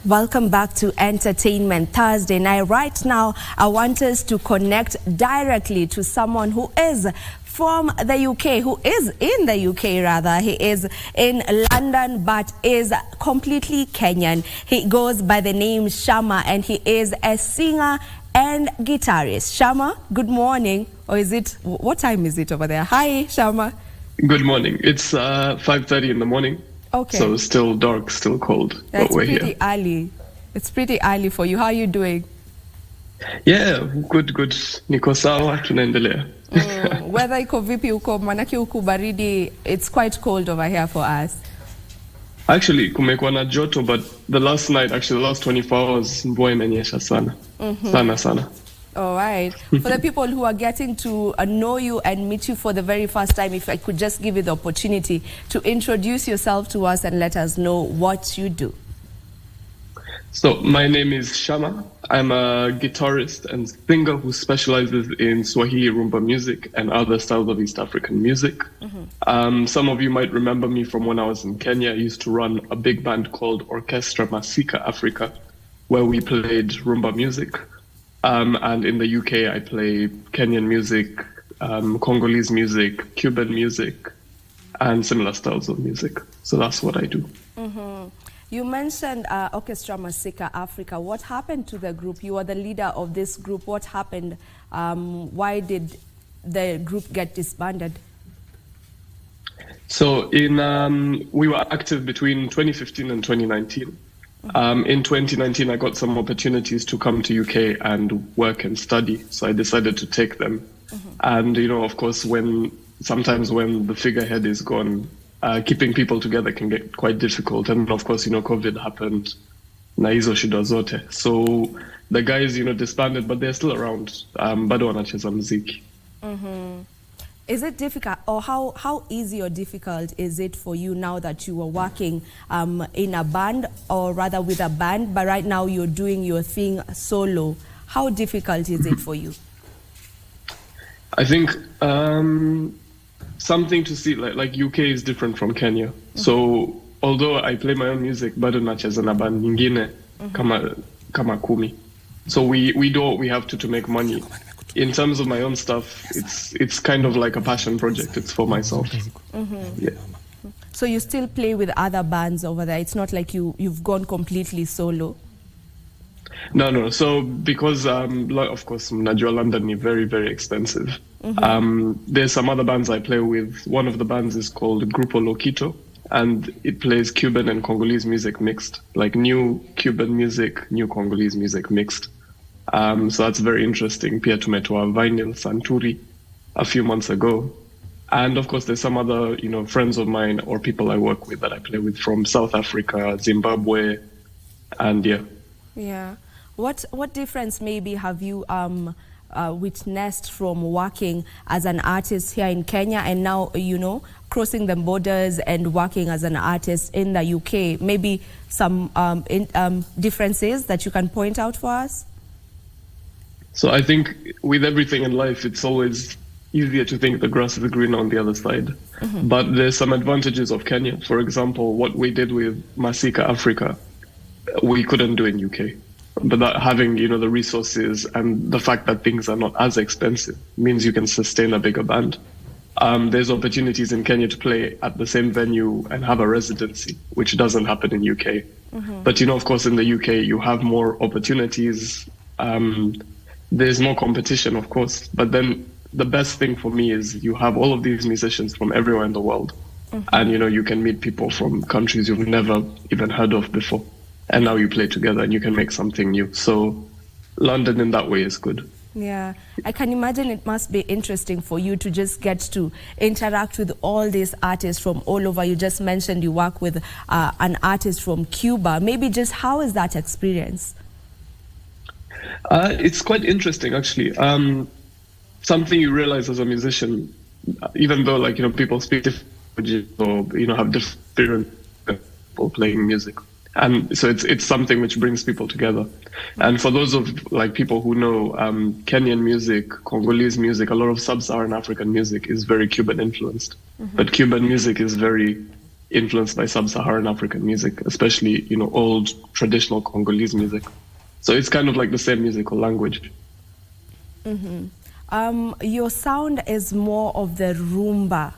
Welcome back to Entertainment Thursday. Now, right now, I want us to connect directly to someone who is from the UK, who is in the UK rather. He is in London but is completely Kenyan. He goes by the name Shama and he is a singer and guitarist. Shama, good morning. Or is it, what time is it over there? Hi, Shama. Good morning. It's 5:30 in the morning. Okay. So still dark, still cold, That's but we're pretty here. early. It's pretty early for you. How are you doing? Yeah, good. Niko sawa, tunaendelea. Weather iko vipi huko? Manake huku baridi, it's quite cold over here for us. Actually, kumekuwa na joto, but the last 24 hours, mvua imenyesha sana. Sana. All right. For the people who are getting to know you and meet you for the very first time, if I could just give you the opportunity to introduce yourself to us and let us know what you do. So my name is Shama. I'm a guitarist and singer who specializes in Swahili Rumba music and other styles of East African music. Some of you might remember me from when I was in Kenya. I used to run a big band called Orchestra Masika Africa, where we played Rumba music. And in the UK, I play Kenyan music, Congolese music, Cuban music, and similar styles of music. So that's what I do. You mentioned Orchestra Masika Africa. What happened to the group? You are the leader of this group. What happened? Why did the group get disbanded? So we were active between 2015 and 2019. In 2019, I got some opportunities to come to UK and work and study. So I decided to take them. And, of course, sometimes when the figurehead is gone, keeping people together can get quite difficult. And of course, COVID happened. Na hizo shida zote. So the guys, disbanded, but they're still around. Bado wanacheza muziki. Is it difficult, or how easy or difficult is it for you now that you are working in a band, or rather with a band, but right now you're doing your thing solo? How difficult is it for you? I think something to see, like UK is different from Kenya. So although I play my own music, bado nacheza na band nyingine kama kumi. So we do what we have to make money. In terms of my own stuff, it's kind of like a passion project. It's for myself. Yeah. So you still play with other bands over there? It's not like you've gone completely solo? No. So because of course mnajua London is very, very expensive. There's some other bands I play with. One of the bands is called Grupo Loquito, and it plays Cuban and Congolese music mixed, like new Cuban music, new Congolese music mixed. So that's very interesting. Pia tumetoa vinyl Santuri a few months ago. And of course, there's some other, friends of mine or people I work with that I play with from South Africa, Zimbabwe, and yeah. Yeah. What difference maybe have you witnessed from working as an artist here in Kenya and now, crossing the borders and working as an artist in the UK? Maybe some differences that you can point out for us? So I think with everything in life, it's always easier to think the grass is greener on the other side. But there's some advantages of Kenya. For example, what we did with Masika Africa, we couldn't do in UK. But that having, the resources and the fact that things are not as expensive means you can sustain a bigger band. There's opportunities in Kenya to play at the same venue and have a residency, which doesn't happen in UK. But, of course, in the UK, you have more opportunities. There's more competition, of course. But then the best thing for me is you have all of these musicians from everywhere in the world. And, you can meet people from countries you've never even heard of before. And now you play together and you can make something new. So London in that way is good. Yeah, I can imagine it must be interesting for you to just get to interact with all these artists from all over. You just mentioned you work with an artist from Cuba. Maybe just how is that experience? It's quite interesting, actually. Something you realize as a musician, even though, people speak different languages or, have different people playing music. And so it's something which brings people together. And for those of people who know Kenyan music, Congolese music, a lot of sub-Saharan African music is very Cuban influenced. But Cuban music is very influenced by sub-Saharan African music, especially, old traditional Congolese music. So it's kind of like the same musical language. Your sound is more of the rumba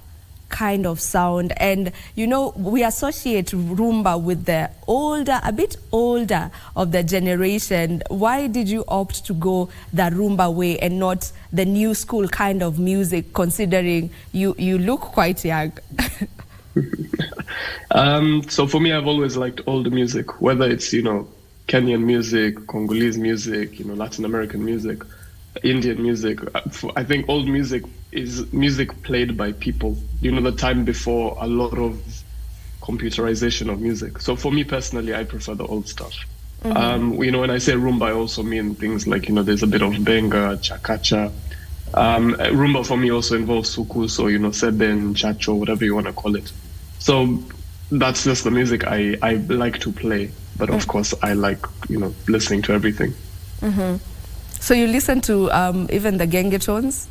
kind of sound, and we associate rumba with the a bit older of the generation. Why did you opt to go the rumba way and not the new school kind of music, considering you look quite young? So for me, I've always liked older music, whether it's Kenyan music, Congolese music, Latin American music, Indian music. I think old music is music played by people. The time before a lot of computerization of music. So for me personally, I prefer the old stuff. When I say rumba, I also mean things like, there's a bit of benga, chakacha. Rumba for me also involves suku, so, seben, chacho, whatever you want to call it. So that's just the music I like to play. But of course, I like, listening to everything. So you listen to even the genge tones?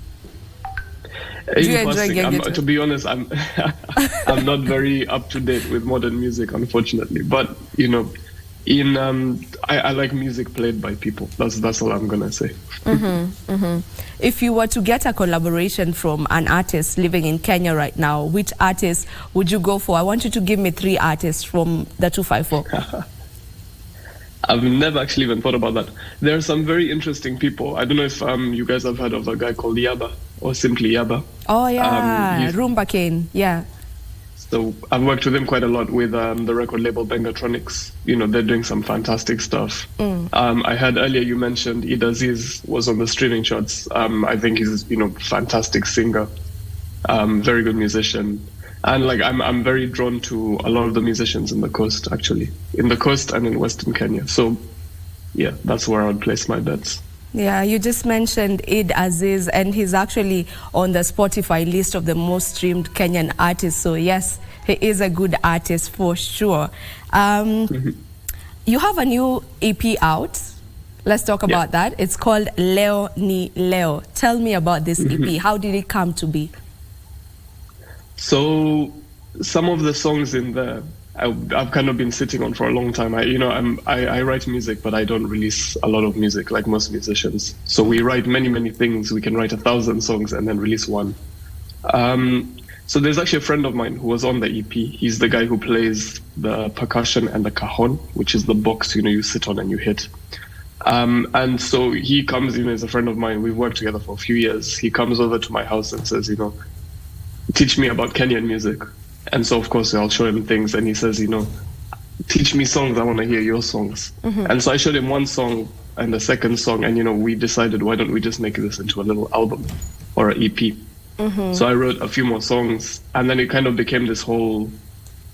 Do you enjoy genge tones? To be honest, I'm not very up to date with modern music, unfortunately. But I like music played by people. That's all I'm gonna say. If you were to get a collaboration from an artist living in Kenya right now, which artist would you go for? I want you to give me 3 artists from the 254. I've never actually even thought about that. There are some very interesting people. I don't know if you guys have heard of a guy called Yaba, or simply Yaba. Oh yeah, Rumba Kane, yeah. So I've worked with him quite a lot with the record label Bengatronics. They're doing some fantastic stuff. I heard earlier you mentioned Idaziz was on the streaming charts. I think he's fantastic singer, very good musician. And I'm very drawn to a lot of the musicians in the coast, actually, in the coast and in Western Kenya. So, yeah, that's where I would place my bets. Yeah, you just mentioned Eid Aziz, and he's actually on the Spotify list of the most streamed Kenyan artists. So yes, he is a good artist for sure. You have a new EP out. Let's talk about that. It's called Leo Ni Leo. Tell me about this EP. How did it come to be? So some of the songs in there, I've kind of been sitting on for a long time. I write music, but I don't release a lot of music like most musicians. So we write many things. We can write 1,000 songs and then release one. So there's actually a friend of mine who was on the EP. He's the guy who plays the percussion and the cajon, which is the box, you sit on and you hit. And so he comes, as a friend of mine. We've worked together for a few years. He comes over to my house and says, teach me about Kenyan music. And so, of course, I'll show him things. And he says, teach me songs. I want to hear your songs. And so I showed him one song and the second song. And, we decided, why don't we just make this into a little album or an EP? So I wrote a few more songs. And then it kind of became this whole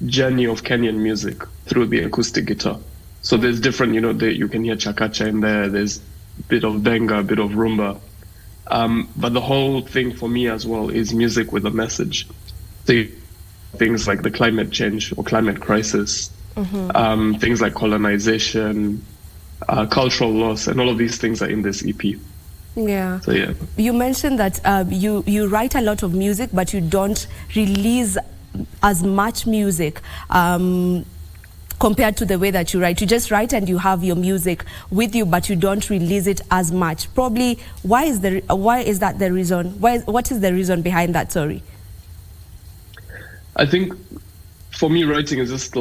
journey of Kenyan music through the acoustic guitar. So there's different, you can hear chakacha in there. There's a bit of benga, a bit of rumba. But the whole thing for me as well is music with a message. So things like the climate change or climate crisis, things like colonization, cultural loss, and all of these things are in this EP. Yeah. So yeah. You mentioned that you write a lot of music, but you don't release as much music compared to the way that you write. You just write and you have your music with you, but you don't release it as much. Probably, why is that the reason? What is the reason behind that, sorry? I think for me, writing is just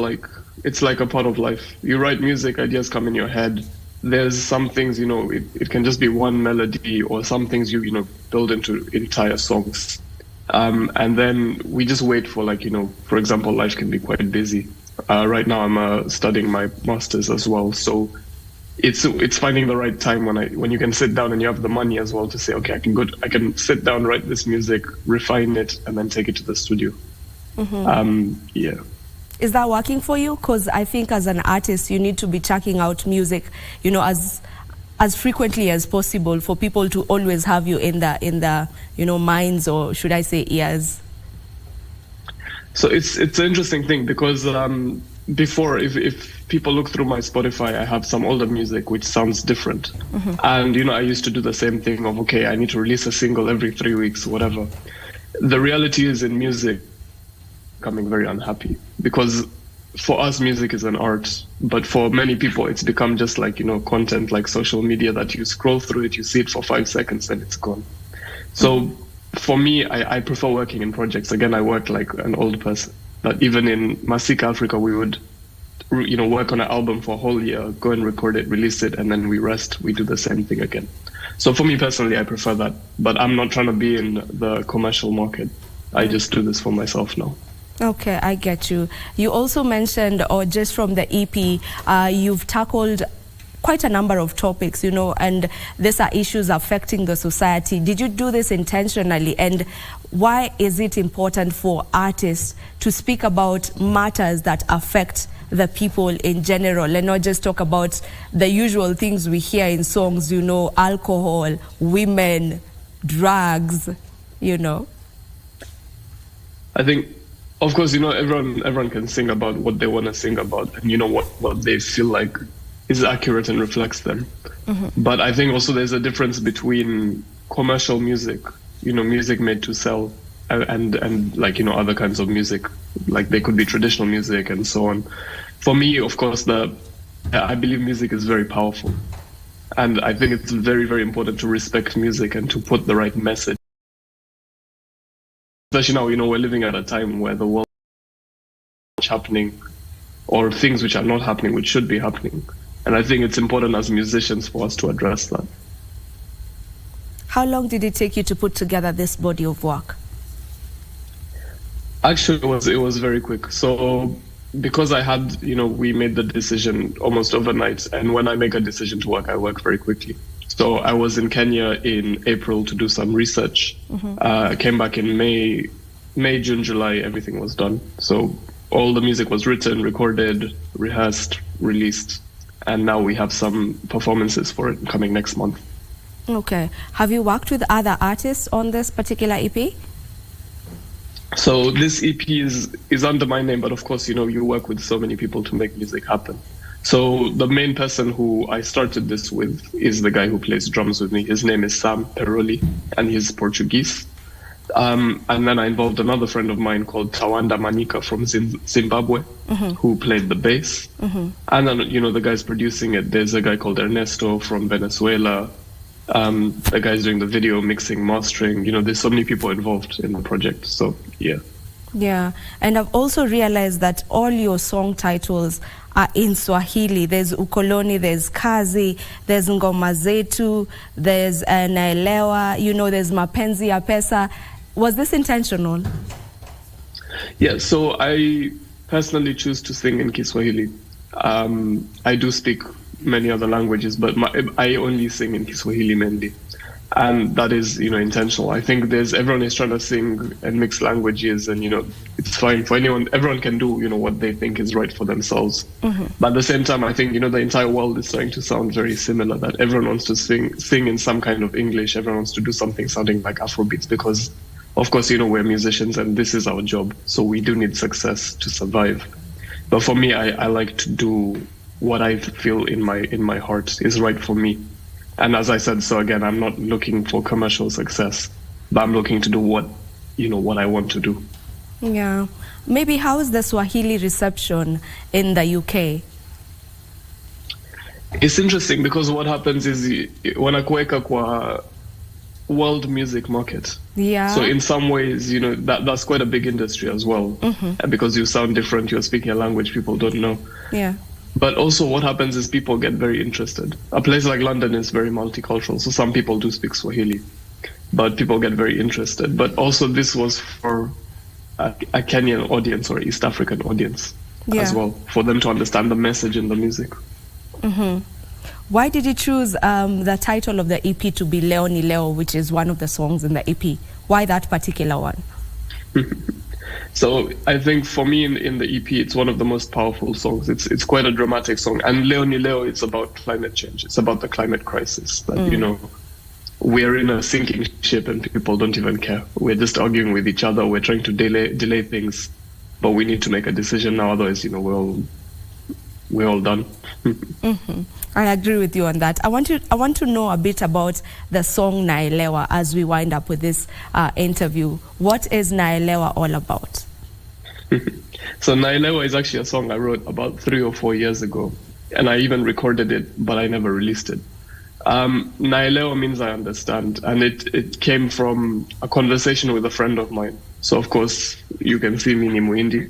it's like a part of life. You write music, ideas come in your head. There's some things, it can just be one melody, or some things you build into entire songs. And then we just wait for for example, life can be quite busy. Right now I'm studying my master's as well. So it's finding the right time when you can sit down and you have the money as well to say, okay, I can sit down, write this music, refine it, and then take it to the studio. Yeah. Is that working for you? Because I think as an artist, you need to be checking out music, as frequently as possible for people to always have you in the minds, or should I say ears. So it's an interesting thing because before, if people look through my Spotify, I have some older music which sounds different. And I used to do the same thing of, okay, I need to release a single every 3 weeks, whatever. The reality is in music, becoming very unhappy, because for us music is an art, but for many people it's become just like content, like social media, that you scroll through it, you see it for 5 seconds and it's gone. So for me, I prefer working in projects. Again, I work like an old person, but even in Masika Africa we would work on an album for a whole year, go and record it, release it, and then we rest, we do the same thing again. So for me personally, I prefer that, but I'm not trying to be in the commercial market. I just do this for myself now. Okay, I get you. You also mentioned, or just from the EP, you've tackled quite a number of topics, and these are issues affecting the society. Did you do this intentionally? And why is it important for artists to speak about matters that affect the people in general, and not just talk about the usual things we hear in songs, alcohol, women, drugs, I think, of course, everyone can sing about what they want to sing about, and what they feel like is accurate and reflects them. But I think also there's a difference between commercial music, music made to sell, and like other kinds of music, like they could be traditional music and so on. For me, of course, I believe music is very powerful, and I think it's very, very important to respect music and to put the right message. Especially now, we're living at a time where the world is happening, or things which are not happening, which should be happening. And I think it's important as musicians for us to address that. How long did it take you to put together this body of work? Actually, it was very quick. So because I had, we made the decision almost overnight. And when I make a decision to work, I work very quickly. So I was in Kenya in April to do some research. I came back in May, June, July, everything was done. So all the music was written, recorded, rehearsed, released. And now we have some performances for it coming next month. Okay. Have you worked with other artists on this particular EP? So this EP is under my name, but of course, you work with so many people to make music happen. So the main person who I started this with is the guy who plays drums with me. His name is Sam Peroli, and he's Portuguese. And then I involved another friend of mine called Tawanda Manika from Zimbabwe, who played the bass. And then, the guys producing it, there's a guy called Ernesto from Venezuela. The guys doing the video, mixing, mastering. There's so many people involved in the project. So, yeah. Yeah, and I've also realized that all your song titles are in Swahili. There's Ukoloni, there's Kazi, there's Ngoma Zetu, there's Naelewa, there's Mapenzi ya Pesa. Was this intentional? Yeah, so I personally choose to sing in Kiswahili. I do speak many other languages, but I only sing in Kiswahili mainly. And that is, intentional. I think everyone is trying to sing and mix languages, and, it's fine for anyone. Everyone can do, what they think is right for themselves. But at the same time, I think, the entire world is starting to sound very similar, that everyone wants to sing in some kind of English. Everyone wants to do something sounding like Afrobeats because, of course, we're musicians and this is our job. So we do need success to survive. But for me, I like to do what I feel in my heart is right for me. And as I said, so again, I'm not looking for commercial success, but I'm looking to do what I want to do. Yeah. Maybe how is the Swahili reception in the UK? It's interesting because what happens is wanakuweka kwa world music market. Yeah. So in some ways, that's quite a big industry as well. Because you sound different, you're speaking a language people don't know. Yeah. But also what happens is people get very interested. A place like London is very multicultural, so some people do speak Swahili, but people get very interested. But also this was for a Kenyan audience or East African audience as well, for them to understand the message in the music. Why did you choose the title of the EP to be Leo ni Leo, which is one of the songs in the EP? Why that particular one? So I think for me in the EP, it's one of the most powerful songs. It's quite a dramatic song. And Leo ni Leo, it's about climate change. It's about the climate crisis. That, we're in a sinking ship and people don't even care. We're just arguing with each other. We're trying to delay things. But we need to make a decision now. Otherwise, we're all done. I agree with you on that. I want to know a bit about the song Naelewa as we wind up with this interview. What is Naelewa all about? So Naelewa is actually a song I wrote about 3 or 4 years ago. And I even recorded it, but I never released it. Naelewa means I understand. And it came from a conversation with a friend of mine. So of course, you can see me ni Muhindi.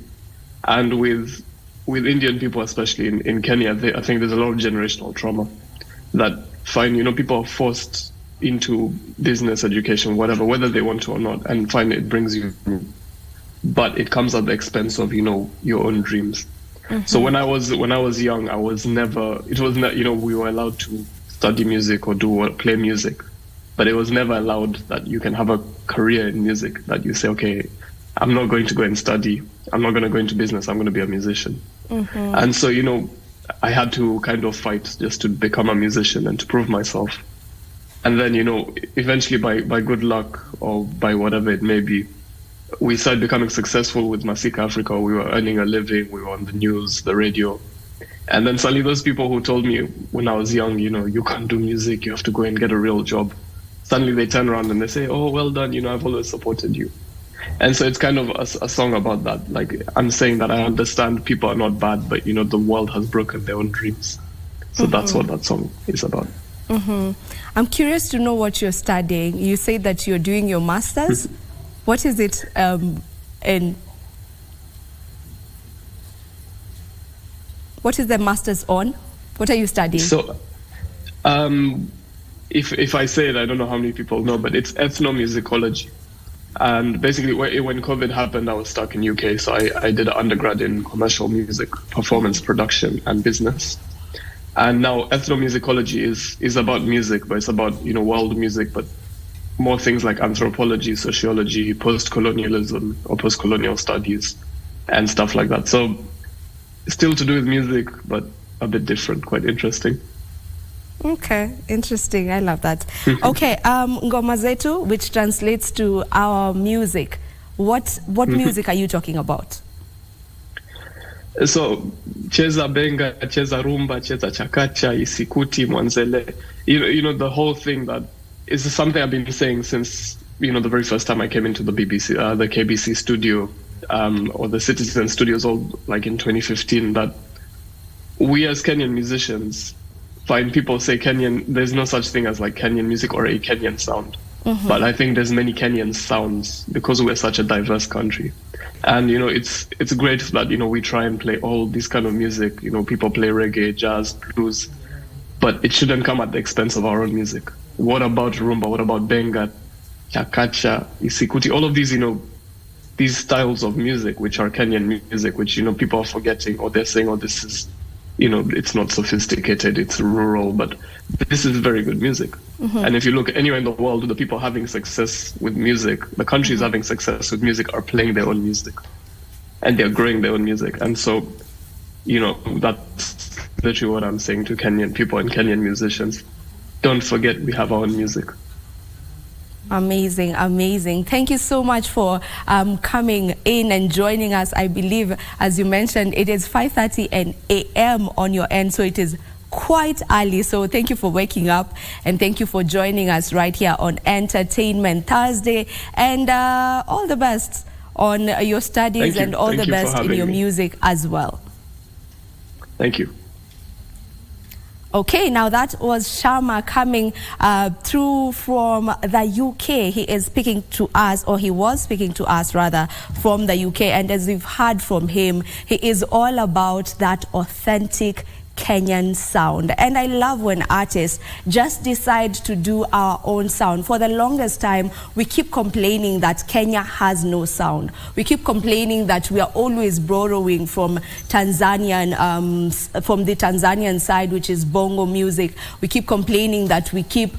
And with Indian people, especially in Kenya, I think there's a lot of generational trauma that people are forced into business, education, whatever, whether they want to or not, and it brings you through. But it comes at the expense of, your own dreams. So when I was young, we were allowed to study music or play music, but it was never allowed that you can have a career in music, that you say, okay, I'm not going to go and study. I'm not going to go into business. I'm going to be a musician. And so, I had to kind of fight just to become a musician and to prove myself. And then, eventually by good luck or by whatever it may be, we started becoming successful with Masika Africa. We were earning a living. We were on the news, the radio. And then suddenly those people who told me when I was young, you can't do music. You have to go and get a real job. Suddenly they turn around and they say, oh, well done. I've always supported you. And so it's kind of a song about that. Like, I'm saying that I understand people are not bad, but, the world has broken their own dreams. So that's what that song is about. I'm curious to know what you're studying. You say that you're doing your master's. What is it in? What is the master's on? What are you studying? So, if I say it, I don't know how many people know, but it's ethnomusicology. And basically, when COVID happened, I was stuck in UK. So I did an undergrad in commercial music, performance production, and business. And now ethnomusicology is about music, but it's about, world music, but more things like anthropology, sociology, post-colonialism or post-colonial studies and stuff like that. So still to do with music, but a bit different, quite interesting. Okay, interesting. I love that. Okay, ngoma zetu, which translates to our music. What music are you talking about? So, cheza benga, cheza rumba, cheza chakacha, isikuti, mwanzele. You know the whole thing that is something I've been saying since, the very first time I came into the BBC, the KBC studio, or the Citizen Studios, all like in 2015, that we as Kenyan musicians find people say Kenyan, there's no such thing as like Kenyan music or a Kenyan sound. But I think there's many Kenyan sounds because we're such a diverse country. And, it's great that, we try and play all this kind of music. People play reggae, jazz, blues, but it shouldn't come at the expense of our own music. What about rumba? What about benga, chakacha, isikuti? All of these, these styles of music, which are Kenyan music, which, people are forgetting, or they're saying, oh, this is, it's not sophisticated, it's rural, but this is very good music. And if you look anywhere in the world, the people having success with music, the countries having success with music are playing their own music. And they're growing their own music. And so, that's literally what I'm saying to Kenyan people and Kenyan musicians. Don't forget we have our own music. Amazing, amazing. Thank you so much for coming in and joining us. I believe, as you mentioned, it is 5:30 a.m. on your end, so it is quite early. So thank you for waking up, and thank you for joining us right here on Entertainment Thursday. And all the best on your studies and all the best in your music as well. Thank you. Okay, now that was Shama coming through from the UK. He is speaking to us, or he was speaking to us rather, from the UK. And as we've heard from him, he is all about that authentic Kenyan sound. And I love when artists just decide to do our own sound. For the longest time, we keep complaining that Kenya has no sound. We keep complaining that we are always borrowing from Tanzanian, from the Tanzanian side, which is bongo music. We keep complaining that we keep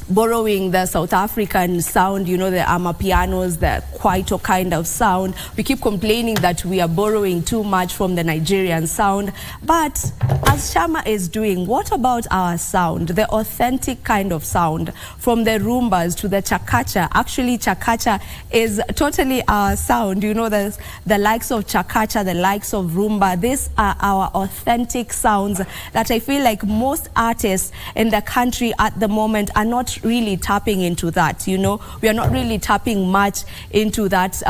borrowing the South African sound, the amapianos, the kwaito kind of sound. We keep complaining that we are borrowing too much from the Nigerian sound. But as Shama is doing, what about our sound, the authentic kind of sound, from the rumbas to the chakacha? Actually, chakacha is totally our sound. The likes of chakacha, the likes of rumba, these are our authentic sounds that I feel like most artists in the country at the moment are not really tapping into that. We are not really tapping much into that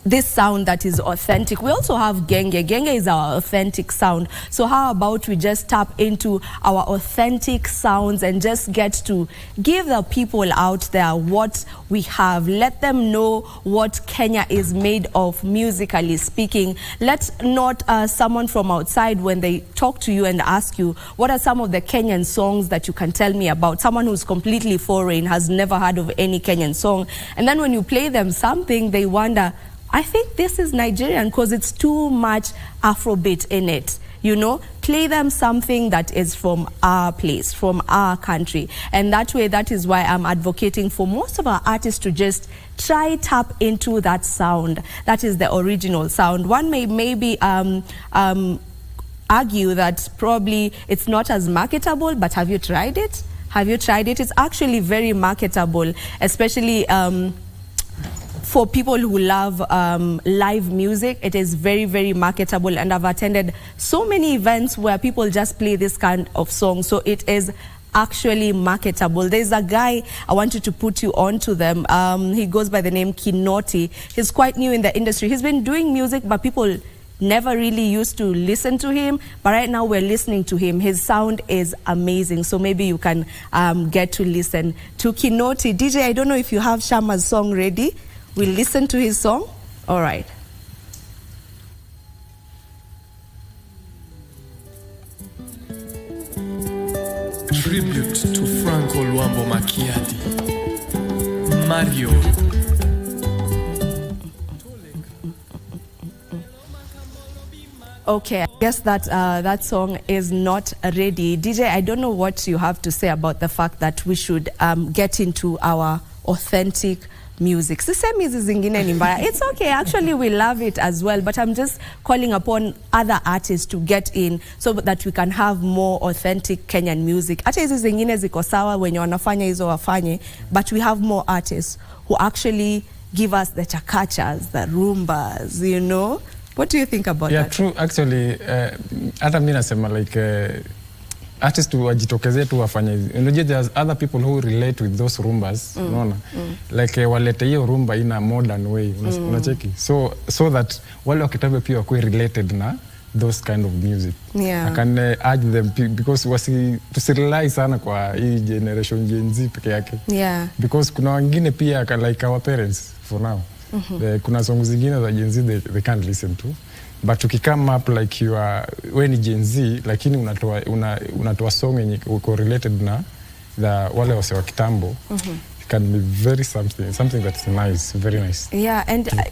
this sound that is authentic. We also have genge. Genge is our authentic sound. So how about we just tap into our authentic sounds and just get to give the people out there what we have. Let them know what Kenya is made of, musically speaking. Let not someone from outside, when they talk to you and ask you, what are some of the Kenyan songs that you can tell me about? Someone who's completely foreign, has never heard of any Kenyan song. And then when you play them something, they wonder, I think this is Nigerian because it's too much Afrobeat in it. Play them something that is from our place, from our country. And that way, that is why I'm advocating for most of our artists to just try tap into that sound. That is the original sound. One may maybe argue that probably it's not as marketable, but have you tried it? Have you tried it? It's actually very marketable, especially for people who love live music. It is very, very marketable, and I've attended so many events where people just play this kind of song, so it is actually marketable. There's a guy, I wanted to put you on to them. He goes by the name Kinoti. He's quite new in the industry. He's been doing music, but people never really used to listen to him, but right now we're listening to him. His sound is amazing, so maybe you can get to listen to Kinoti. DJ, I don't know if you have Shama's song ready. We'll listen to his song. All right. Tribute to Franco Luambo Macchiati. Mario. Okay, I guess that that song is not ready. DJ, I don't know what you have to say about the fact that we should get into our authentic music. Sisemi hizi zingine ni mbaya. It's okay. Actually, we love it as well. But I'm just calling upon other artists to get in so that we can have more authentic Kenyan music. Hata hizi zingine ziko sawa, wenye wanafanya hizo wafanye. But we have more artists who actually give us the chakachas, the rumbas, you know. What do you think about that? Yeah, true. Actually, hata mimi nasema like artists wajitokeze tu wafanye. Unajua there's other people who relate with those rumbas, unaona? Like walete hiyo rumba in a modern way, unacheki. So that wale wakitabe pia wakuwe related na those kind of music. Yeah. I can urge them because tusirely sana kwa hii generation Gen Z peke yake. Yeah. Because kuna wengine pia like our parents for now. Kuna songs zingine za Gen Z they can't listen to. But ukikam up like you are when Gen Z lakini unatoa song yenye uko related na wale wase wa kitambo. It can be very something that's nice, very nice. Yeah,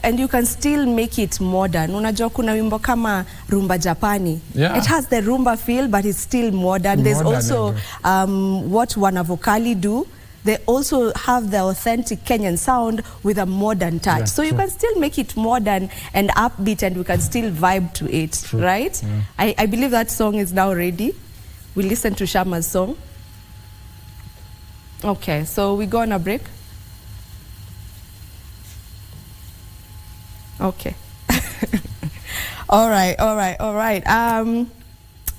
and you can still make it modern. Unajua kuna wimbo kama Rumba Japani. Yeah. It has the rumba feel but it's still modern. There's also what Wanavokali do. They also have the authentic Kenyan sound with a modern touch. Yeah, so you can still make it modern and upbeat and we can still vibe to it, right? Yeah. I believe that song is now ready. We listen to Shama's song. Okay, so we go on a break. Okay. All right.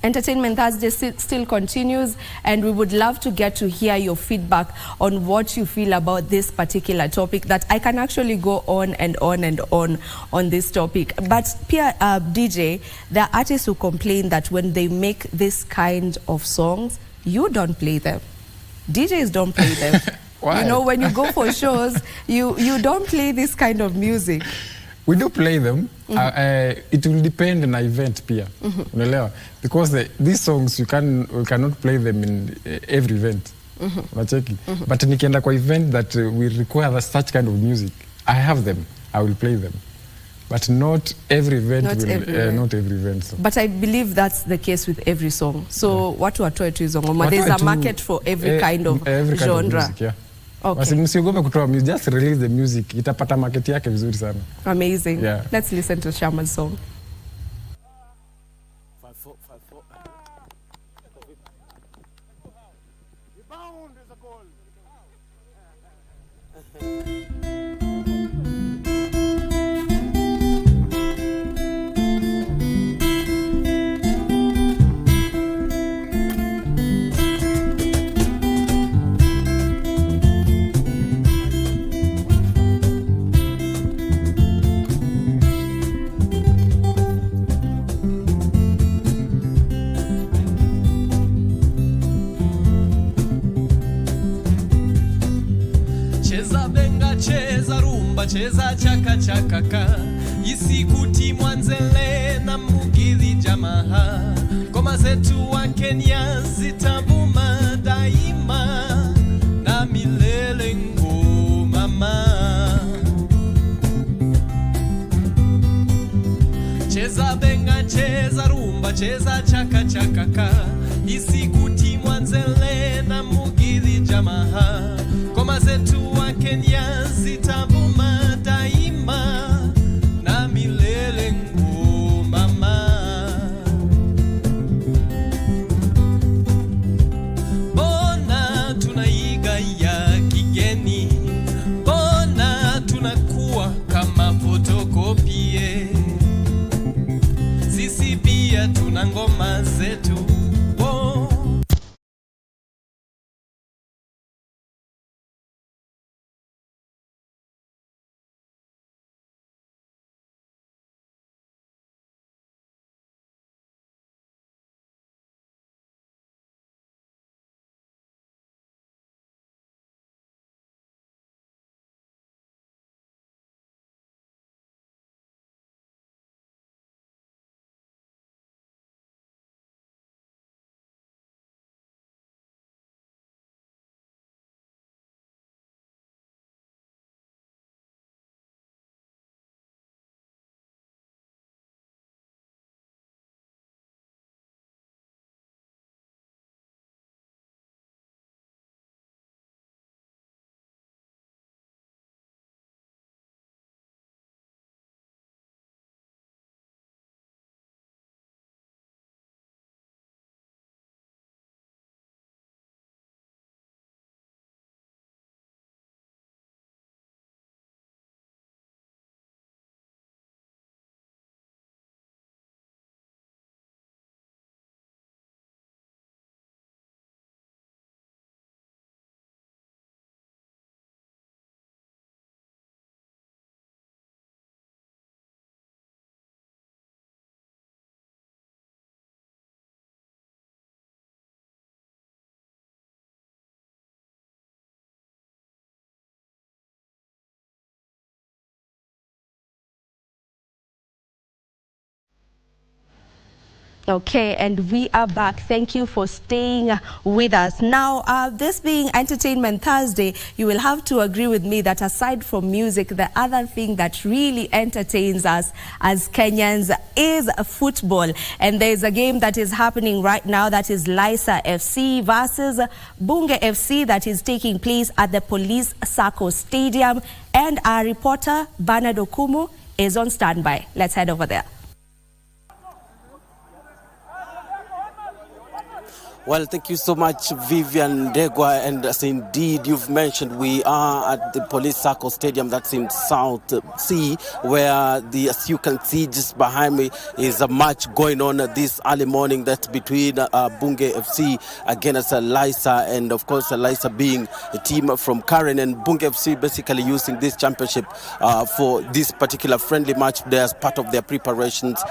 Entertainment Thursday still continues, and we would love to get to hear your feedback on what you feel about this particular topic. That I can actually go on and on this topic. But Pia, DJ, there are artists who complain that when they make this kind of songs, you don't play them. DJs don't play them. Why? You know, when you go for shows, you don't play this kind of music. We do play them. It will depend on the event pia. Unaelewa? Because these songs we cannot play them in every event. Unacheki? But nikienda kwa event that we require such kind of music, I have them. I will play them. But not every event not every event. So. But I believe that's the case with every song. So watu watoe tu hizo ngoma. There's a market for every kind of genre. Kind of music, yeah. Okay. Msiogope kutoa music, just release the music. Itapata market yake vizuri sana. Amazing. Yeah. Let's listen to Shama's song. Cheza rumba, cheza chaka chakaka, isikuti mwanzele na mugili jamaha. Ngoma zetu wa Kenya zitavuma daima na milele ngoma. Cheza benga, cheza rumba, cheza chaka chakaka, isikuti mwanzele na mugili jamaha. Ngoma zetu wa Kenya zitavuma daima na milele ngoma. Bona tunaiga ya kigeni, bona tunakuwa kama fotokopie. Sisi pia tuna ngoma zetu. Okay, and we are back. Thank you for staying with us. Now, this being Entertainment Thursday, you will have to agree with me that aside from music, the other thing that really entertains us as Kenyans is football. And there's a game that is happening right now, that is Laisa FC versus Bunge FC, that is taking place at the Police Sacco Stadium. And our reporter, Bernard Okumu, is on standby. Let's head over there. Well, thank you so much, Vivian Degwa. And as indeed you've mentioned, we are at the Police Sacco Stadium, that's in South Sea, where as you can see just behind me is a match going on this early morning. That's between Bunge FC against Laisa, and of course Laisa being a team from Karen, and Bunge FC basically using this championship for this particular friendly match as part of their preparations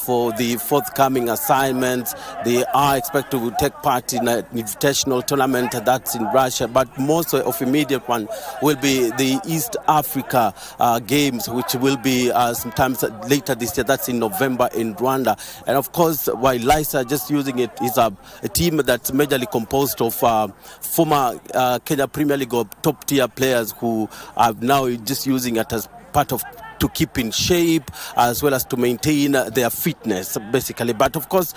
for the forthcoming assignments. They are expected to take part in an invitational tournament that's in Russia, but most of immediate one will be the East Africa games, which will be sometimes later this year. That's in November in Rwanda. And of course, while Laisa just using it is a team that's majorly composed of former Kenya Premier League top tier players who are now just using it as part of to keep in shape as well as to maintain their fitness basically. But of course,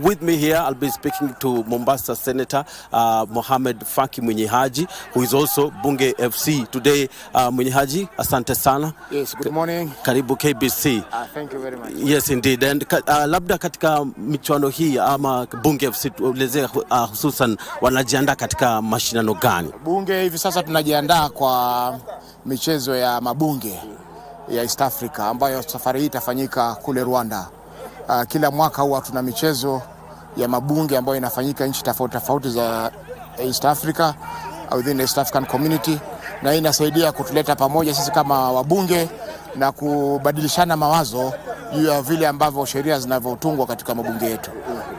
with me here I'll be speaking to Mombasa Senator Mohamed Faki Mwenyehaji, who is also Bunge FC today. Mwenyehaji, asante sana. Yes, good morning. Karibu KBC. Thank you very much. Yes indeed. And labda katika michuano hii ama Bunge FC tuelezea hususan wanajiandaa katika mashindano gani? Bunge hivi sasa tunajiandaa kwa michezo ya mabunge ya East Africa ambayo safari hii itafanyika kule Rwanda. Kila mwaka huwa tuna michezo ya mabunge ambayo inafanyika nchi tofauti za East Africa, within the East African community, na hii inasaidia kutuleta pamoja sisi kama wabunge na kubadilishana mawazo juu ya vile ambavyo sheria zinavyotungwa katika mabunge yetu.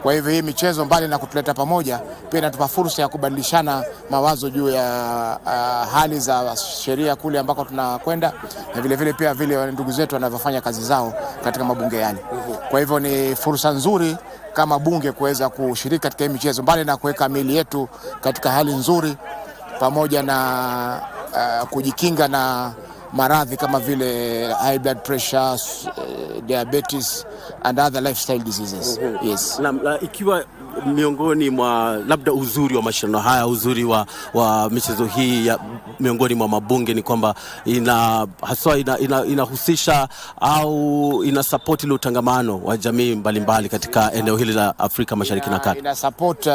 Kwa hivyo hii michezo mbali na kutuleta pamoja, pia inatupa fursa ya kubadilishana mawazo juu ya hali za sheria kule ambako tunakwenda, na vile vile pia vile ndugu zetu wanavyofanya kazi zao katika mabunge yale. Kwa hivyo ni fursa nzuri kama bunge kuweza kushiriki katika hii michezo, mbali na kuweka miili yetu katika hali nzuri pamoja na kujikinga na maradhi kama vile high blood pressure, diabetes and other lifestyle diseases. Yes. Na ikiwa miongoni mwa labda uzuri wa mashindano haya, uzuri wa michezo hii ya miongoni mwa mabunge ni kwamba inahusisha au ina support ile utangamano wa jamii mbalimbali katika eneo hili la Afrika Mashariki na Kati. Ina support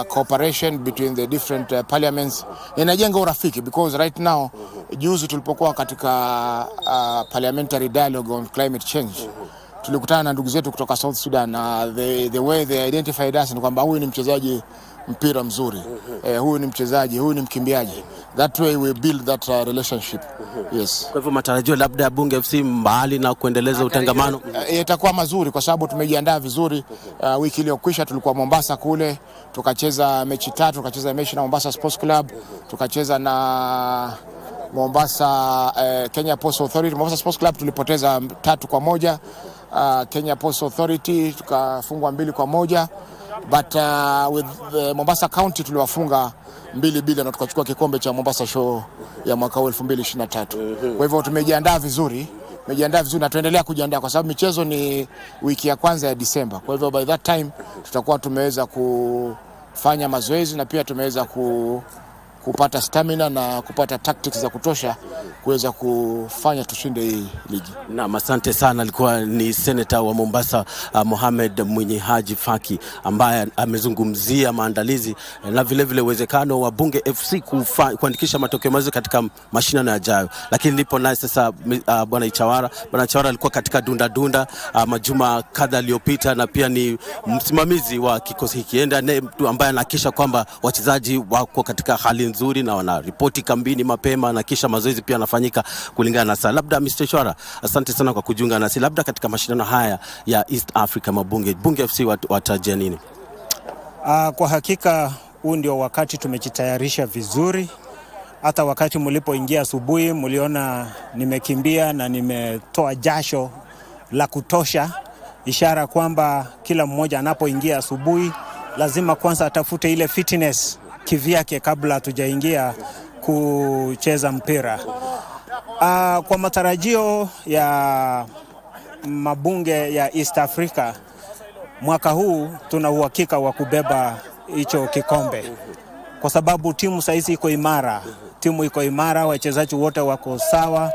cooperation between the different parliaments. Inajenga urafiki because right now juzi tulipokuwa katika parliamentary dialogue on climate change, tulikutana na ndugu zetu kutoka South Sudan. The way they identified us ni kwamba huyu ni mchezaji mpira mzuri, huyu ni mchezaji, huyu ni mkimbiaji. That way we build that relationship. Yes. Kwa hivyo matarajio labda ya Bunge FC mbali na kuendeleza utangamano itakuwa mazuri kwa sababu tumejiandaa vizuri. Wiki iliyokwisha tulikuwa Mombasa kule, tukacheza mechi 3, tukacheza mechi na Mombasa Sports Club, tukacheza na Mombasa Kenya Post Authority. Mombasa Sports Club tulipoteza 3-1. Kenya Post Authority tukafungwa 2-1. But with the Mombasa County tuliwafunga 2-2 na tukachukua kikombe cha Mombasa Show ya mwaka 2023. Kwa hivyo tumejiandaa vizuri na tuendelea kujiandaa kwa sababu michezo ni wiki ya kwanza ya Disemba. Kwa hivyo by that time tutakuwa tumeweza kufanya mazoezi na pia tumeweza kupata stamina na kupata tactics za kutosha kuweza kufanya tushinde hii ligi. Na asante sana. Alikuwa ni Senator wa Mombasa Mohamed Mwenyehaji Faki ambaye amezungumzia maandalizi na vile vile uwezekano wa Bunge FC kuandikisha matokeo mazuri katika mashindano yajayo. Lakini nipo naye sasa Bwana Chawara. Bwana Chawara alikuwa katika dunda majuma kadha aliyopita na pia ni msimamizi wa kikosi hiki. Enda mtu ambaye anahakikisha kwamba wachezaji wako katika hali nzuri na wana ripoti kambini mapema na kisha mazoezi pia yanafanyika kulingana na saa. Labda Mr. Chawara, asante sana kwa kujiunga nasi. Labda katika mashindano haya ya East Africa mabunge, Bunge FC watarajia nini? Kwa hakika huu ndio wakati tumejitayarisha vizuri. Hata wakati mlipoingia asubuhi mliona nimekimbia na nimetoa jasho la kutosha ishara kwamba kila mmoja anapoingia asubuhi lazima kwanza atafute ile fitness kivyake kabla tujaingia kucheza mpira. Kwa matarajio ya mabunge ya East Africa, mwaka huu tuna uhakika wa kubeba hicho kikombe kwa sababu timu saizi iko imara. Timu iko imara, wachezaji wote wako sawa.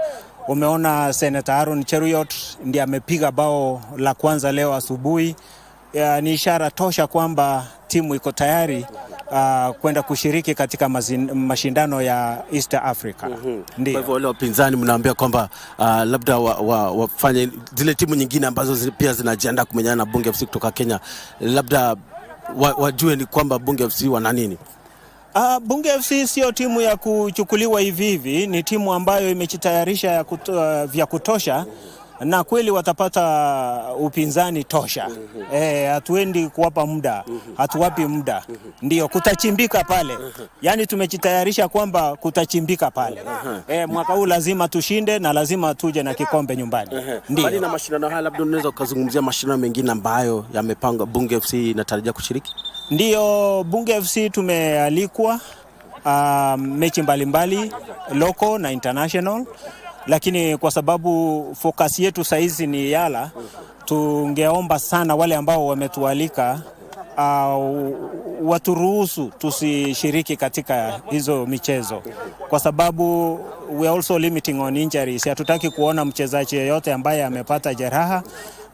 Umeona Senator Aaron Cheruiyot ndiye amepiga bao la kwanza leo asubuhi. Ni ishara tosha kwamba timu iko tayari kwenda kushiriki katika mashindano ya East Africa. Ndio. Kwa hivyo wale wapinzani mnaambia kwamba labda wafanye zile timu nyingine ambazo pia zinajiandaa kumenyana na Bunge FC kutoka Kenya, labda wajue ni kwamba Bunge FC wana nini? Bunge FC sio timu ya kuchukuliwa hivi hivi, ni timu ambayo imejitayarisha vya kutosha na kweli watapata upinzani tosha. Hatuendi kuwapa muda, hatuwapi muda. Ndio kutachimbika pale. Yaani tumejitayarisha kwamba kutachimbika pale. Mwaka huu lazima tushinde na lazima tuje na kikombe nyumbani. Ndio. Bali na mashindano haya, labda unaweza kuzungumzia mashindano mengine ambayo yamepangwa Bunge FC inatarajia kushiriki? Ndio, Bunge FC tumealikwa mechi mbalimbali local na international, lakini kwa sababu focus yetu saizi ni Yala, tungeomba sana wale ambao wametualika waturuhusu tusishiriki katika hizo michezo kwa sababu we are also limiting on injuries. Hatutaki kuona mchezaji yeyote ambaye amepata jeraha.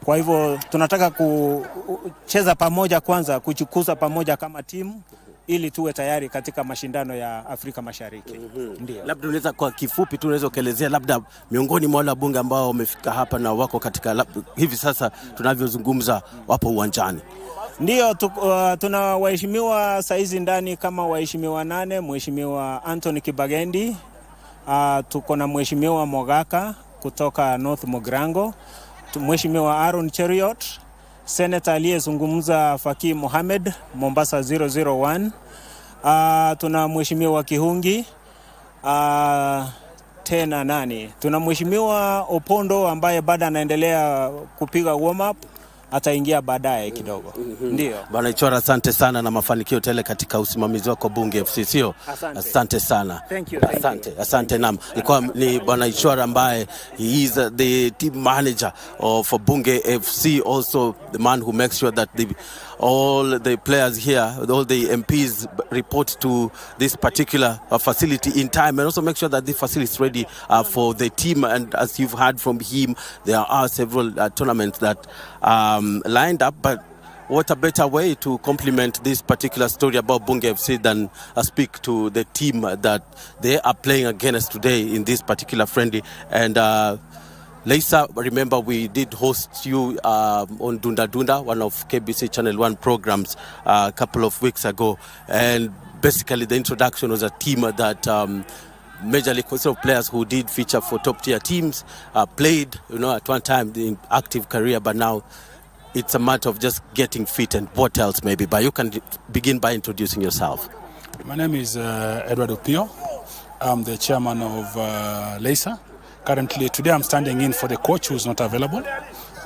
Kwa hivyo tunataka kucheza pamoja kwanza, kuchukuza pamoja kama timu ili tuwe tayari katika mashindano ya Afrika Mashariki. Ndio. Labda unaweza kwa kifupi tu unaweza kuelezea labda miongoni mwa wale wabunge ambao wamefika hapa na wako katika hivi sasa tunavyozungumza wapo uwanjani. Ndio, tuna waheshimiwa saizi ndani kama waheshimiwa 8, Mheshimiwa Anthony Kibagendi, tuko na Mheshimiwa Mogaka kutoka North Mogrango, Mheshimiwa Aaron Cheruiyot, Senator aliyezungumza Faki Mohamed Mombasa 001, tuna Mheshimiwa Kihungi, tena nani, tuna Mheshimiwa Opondo ambaye bado anaendelea kupiga warm up, ataingia baadaye kidogo. Ndio. Bwana Ichora, asante sana na mafanikio tele katika usimamizi wako Bunge FC, sio? Asante sana. Thank you. Asante nam. Ilikuwa ni Bwana Ichora ambaye he is the team manager of Bunge FC, also the man who makes sure that all the players here, all the MPs report to this particular facility in time and also make sure that the facility is ready for the team. And as you've heard from him, there are several tournaments that lined up, but what a better way to complement this particular story about Bunge FC than speak to the team that they are playing against today in this particular friendly. And Lisa, remember we did host you on Dunda Dunda, one of KBC Channel 1 programs a couple of weeks ago. And basically the introduction was a team that Major League of players who did feature for top tier teams, played, at one time in active career, but now it's a matter of just getting fit and what else maybe. But you can begin by introducing yourself. My name is Edward Opio. I'm the chairman of LESA. Currently, today I'm standing in for the coach who's not available.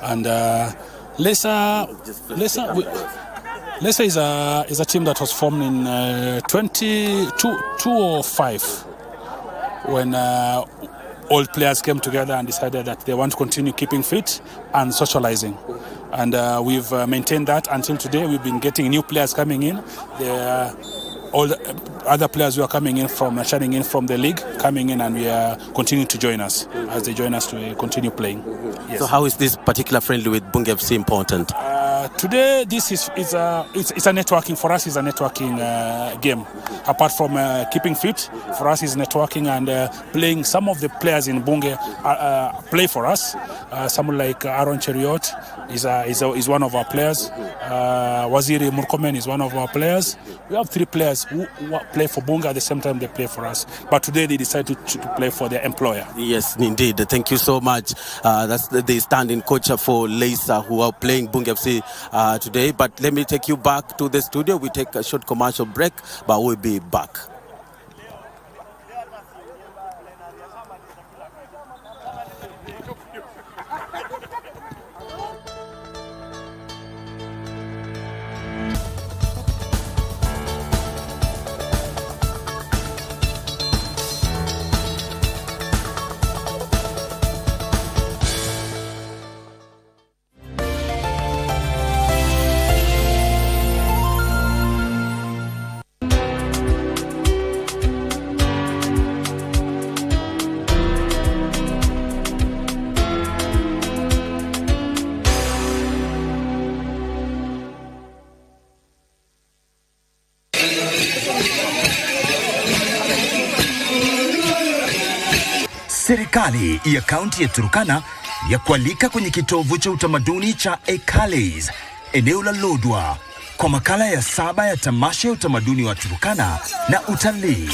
And LESA is a team that was formed in 2005 when all players came together and decided that they want to continue keeping fit and socializing. And we've maintained that until today. We've been getting new players coming in. All the other players who are coming in shining in from the league, coming in, and we are continuing to join us as they join us to continue playing. Yes. So how is this particular friendly with Bunge FC important? Today, this is a networking. For us, it's a networking game. Apart from keeping fit, for us is networking and playing. Some of the players in Bunge play for us. Someone like Aaron Cheruiyot is one of our players. Waziri Murkomen is one of our players. We have 3 players who play for Bunge at the same time they play for us. But today they decided to play for their employer. Yes, indeed. Thank you so much. That's the standing coach for LESA who are playing Bunge FC today. But let me take you back to the studio. We take a short commercial break, but we'll be back. Serikali ya kaunti ya Turkana ya kualika kwenye kitovu cha utamaduni cha Ekales, eneo la Lodwar, kwa makala ya 7 ya tamasha ya utamaduni wa Turkana na utalii.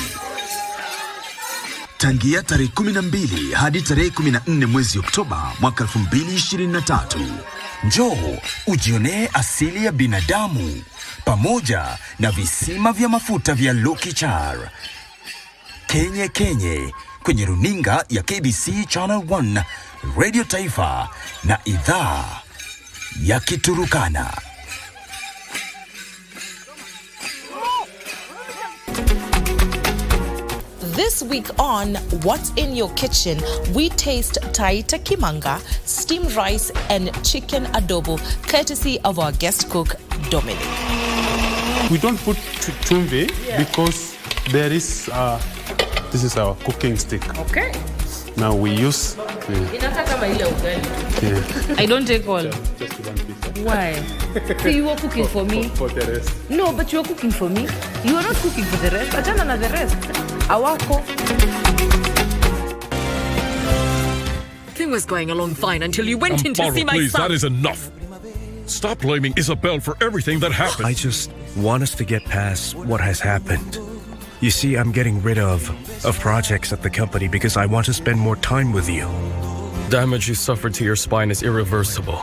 Tangia tarehe 12 hadi tarehe 14 mwezi Oktoba mwaka 2023. Njoo ujionee asili ya binadamu pamoja na visima vya mafuta vya Lokichar. Kenye kwenye runinga ya KBC Channel 1, Radio Taifa na idhaa ya Kiturukana. This week on What's in Your Kitchen, we taste taita kimanga, steamed rice and chicken adobo, courtesy of our guest cook, Dominic. We don't put chumvi because there is, this is our cooking stick. Okay. Now we use... I don't take all. Just one piece. Why? So you are cooking for me? For the rest. No, but you are cooking for me. You are not cooking for the rest. Achana na the rest. Awako. Thing was going along fine until you went in to see my please, son. that is enough. Stop blaming Isabel for everything that happened. I just want us to get past what has happened. You see, I'm getting rid of projects at the company because I want to spend more time with you. Damage you suffered to your spine is irreversible.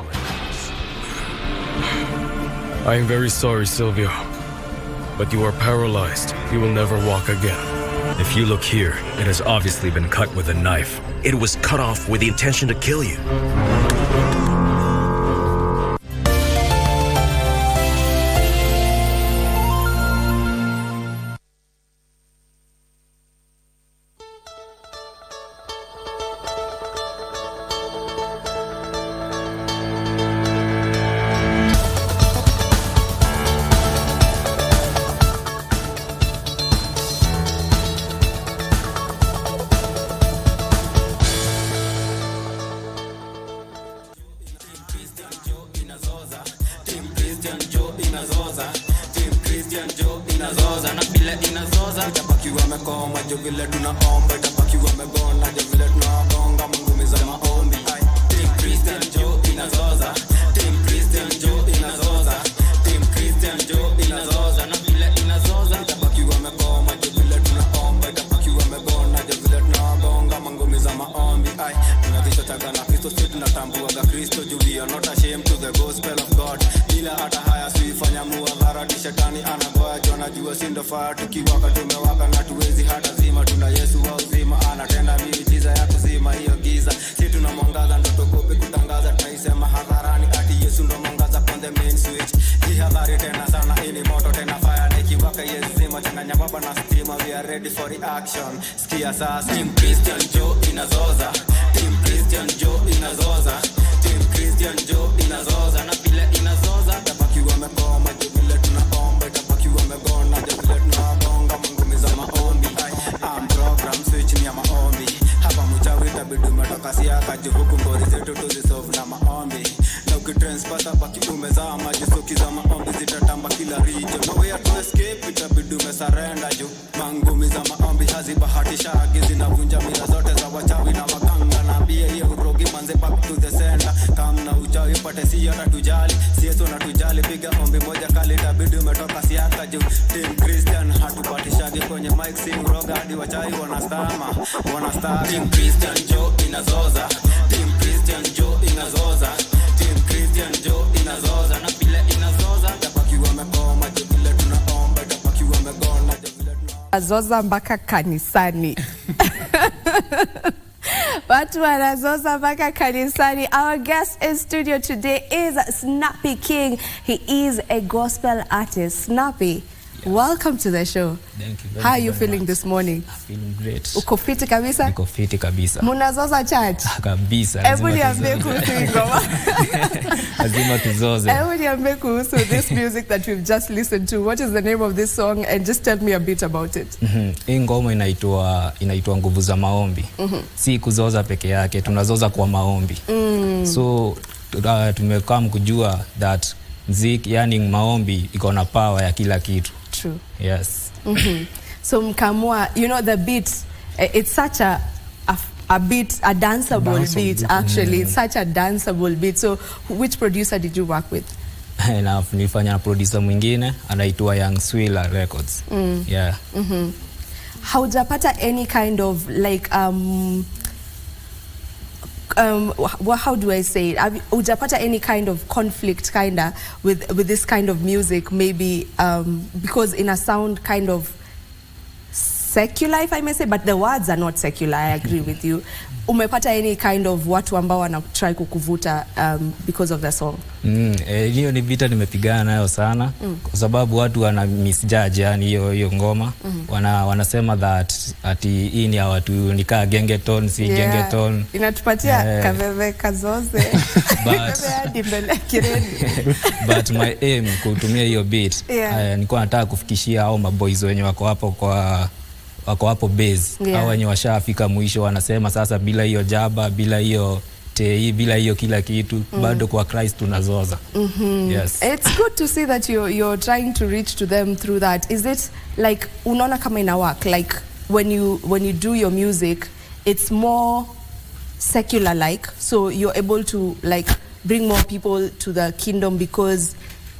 I am very sorry, Silvio, but you are paralyzed. You will never walk again. If you look here, it has obviously been cut with a knife. It was cut off with the intention to kill you. Zoza mpaka kanisani. Watu wanazoza mpaka kanisani. Our guest in studio today is Snappy King. He is a gospel artist. Snappy, welcome to the show. Thank you. How are you feeling this morning? Feeling great. Uko fiti kabisa? Niko fiti kabisa. Munazoza church? Kabisa. Hebu niambie kuhusu ngoma. Lazima tuzoze. Hebu niambie kuhusu this music that we've just listened to. What is the name of this song and just tell me a bit about it. Hii ngoma inaitwa Nguvu za Maombi. Si kuzoza peke yake, tunazoza kwa maombi. So tumekaa kujua that muziki, yani maombi iko na power ya kila kitu. True. Yes. So mkamua, you know the beat, it's such a a danceable beat actually. It's such a danceable beat. So which producer did you work with? Na nilifanya na producer mwingine anaitwa Young Swiller Records. Yeah. Haujapata any kind of like how do I say it? Haujapata any kind of conflict kinda with this kind of music, maybe because in a sound kind of secular, if I may say, but the words are not secular. I agree with you. Umepata any kind of watu ambao wana try kukuvuta because of the song? Hiyo ni vita nimepigana nayo sana kwa sababu watu wana misjudge yani hiyo ngoma. Wanasema that ati hii ni watu nikaa gengeton si gengeton. Inatupatia kaveve kazoze. But my aim kutumia hiyo beat nilikuwa nataka kufikishia hao maboys wenye wako hapo base. Hao wenye washafika mwisho wanasema sasa bila hiyo jaba, bila hiyo tei, bila hiyo kila kitu bado kwa Christ tunazoza. Yes. It's good to see that you're trying to reach to them through that. Is it like unaona kama ina work, like when you do your music it's more secular like, so you're able to like bring more people to the kingdom because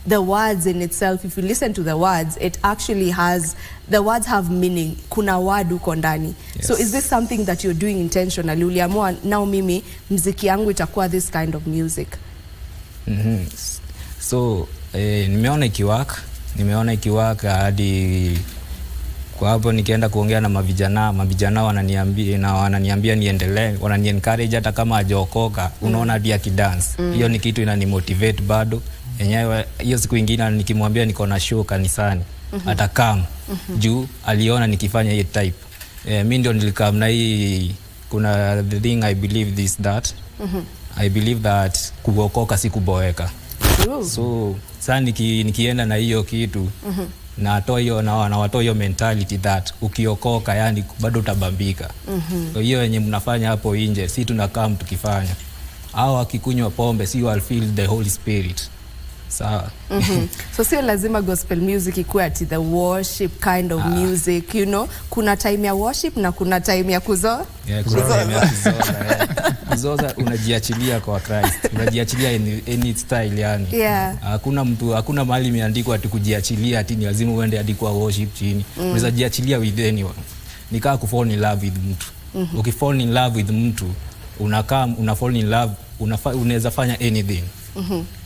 the words in itself, if you listen to the words, it actually has, the words have meaning. Kuna word uko ndani. Yes. So is this something that you're doing intentionally? Uliamua now mimi mziki yangu itakuwa this kind of music? So nimeona ikiwaka hadi kwa hapo nikienda kuongea na mavijana wananiambia niendelee, wanani-encourage hata kama hajaokoka, unaona hadi akidance. Hiyo ni kitu inanimotivate bado. Enyewe hiyo siku nyingine nikimwambia niko na show kanisani atakam juu aliona nikifanya hiyo type. Mimi ndio nilikam na hii, kuna the thing I believe this that I believe that kuokoka si kuboeka. So sasa nikienda na hiyo kitu na watoa hiyo mentality that ukiokoka yani bado utabambika. So hiyo yenye mnafanya hapo nje si tunakam tukifanya. Hao akikunywa pombe si will feel the Holy Spirit. Sawa. So sio lazima gospel music ikuwe ati the worship kind of music, you know. Kuna time ya worship na kuna time ya kuzoza. Kuzoza unajiachilia kwa Christ. Unajiachilia any style yani. Hakuna mahali imeandikwa ati kujiachilia ati ni lazima uende hadi kwa worship chini. Unaweza jiachilia with anyone. Nikaa ku fall in love with mtu. Ukifall in love with mtu, una fall in love, unaweza fanya anything.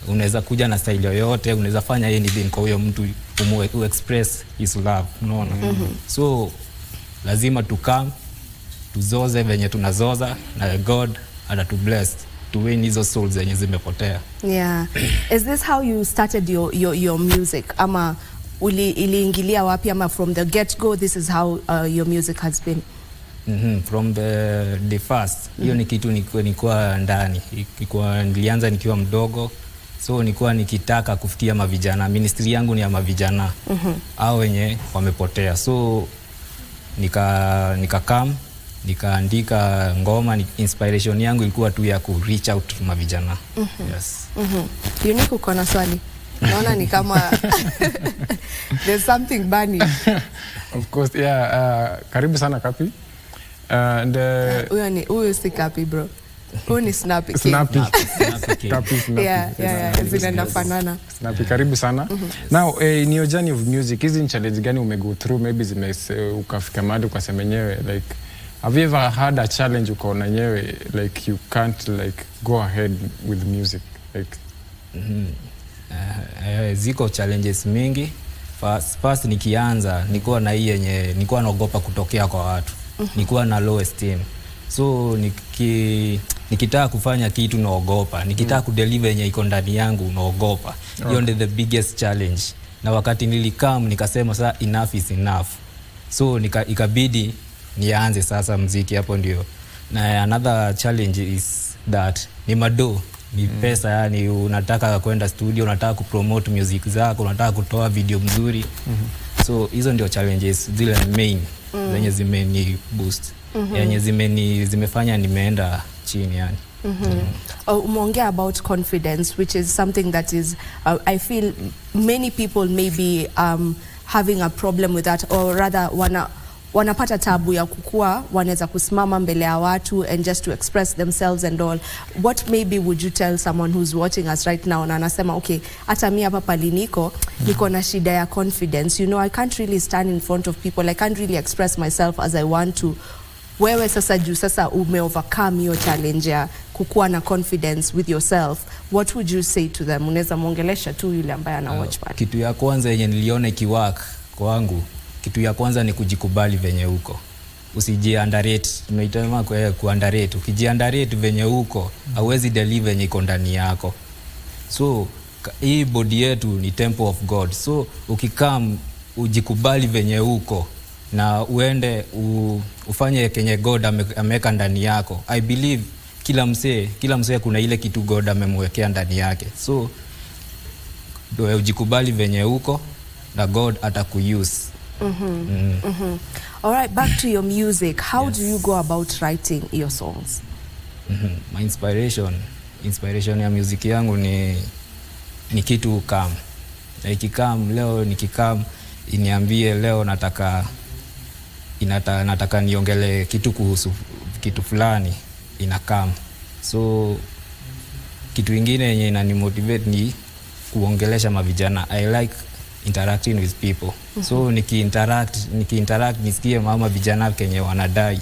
Unaweza kuja na style yoyote, unaweza fanya anything kwa huyo mtu express his love, unaona. So lazima tuzoze venye tunazoza na God to bless to win hizo souls zenye zimepotea. Is this how you started your music? Ama iliingilia wapi, ama from the get go this is how your music has been? From the first, hiyo ni kitu nilikuwa ndani. Nilianza nikiwa mdogo, so nilikuwa nikitaka kufikia mavijana. Ministry yangu ni ya mavijana hao wenye wamepotea. So nikaandika ngoma. Inspiration yangu ilikuwa tu ya ku reach out to mavijana. Yes. Unique, uko na swali? Naona ni kama there's something burning. Of course, karibu sana Kapi. And huyu si Kapi bro. Huyu ni Snappy. Snappy. Zinafanana. Snappy, karibu sana. Now, in your journey of music, hizi challenge gani umego through, maybe ukafika mahali ukasema nyewe, like have you ever had a challenge ukaona nyewe like you can't like go ahead with music like? Ziko challenges mingi. First nikianza nilikuwa na hii yenye nilikuwa naogopa kutokea kwa watu. Nilikuwa na low esteem. So nikitaka kufanya kitu naogopa. Nikitaka kudeliver yenye iko ndani yangu naogopa. Hiyo ndio the biggest challenge. Na wakati nilikam nikasema sasa enough is enough. So ikabidi nianze sasa muziki hapo ndio. Na another challenge is that ni mado. Ni pesa yani, unataka kwenda studio, unataka kupromote music zako, unataka kutoa video mzuri. So hizo ndio challenges zile main zenye zimeni boost. Yenye zimefanya nimeenda chini yani. Umeongea about confidence, which is something that is I feel many people may be having a problem with that, or rather wanapata tabu ya kukua, wanaweza kusimama mbele ya watu and just to express themselves and all. What maybe would you tell someone who's watching us right now na anasema okay, hata mimi hapa paliniko niko na shida ya confidence, you know, I can't really stand in front of people, I can't really express myself as I want to. Wewe sasa juu sasa overcome hiyo challenge ya kukua na confidence with yourself, what would you say to them? Unaweza muongelesha tu yule ambaye ana watch pale. Kitu ya kwanza yenye niliona ikiwork kwangu, kitu ya kwanza ni kujikubali venye uko. Usijiunderrate. Tunaitama kuunderrate. Ukijiunderrate venye uko, hauwezi deliver venye iko ndani yako. So hii body yetu ni temple of God. So ukikam ujikubali venye uko na uende ufanye kenye God ameweka ndani yako. I believe kila msee kuna ile kitu God amemwekea ndani yake. So ujikubali venye uko na God atakuuse. All right, back to your music. How do you go about writing your songs? My inspiration ya music yangu ni kitu calm. Leo nikikam iniambie leo nataka niongele kitu kuhusu kitu fulani, inakam. So kitu ingine yenye inanimotivate ni kuongelesha mavijana. I like interacting with people. So niki-interact nisikie mama vijana kenye wanadai,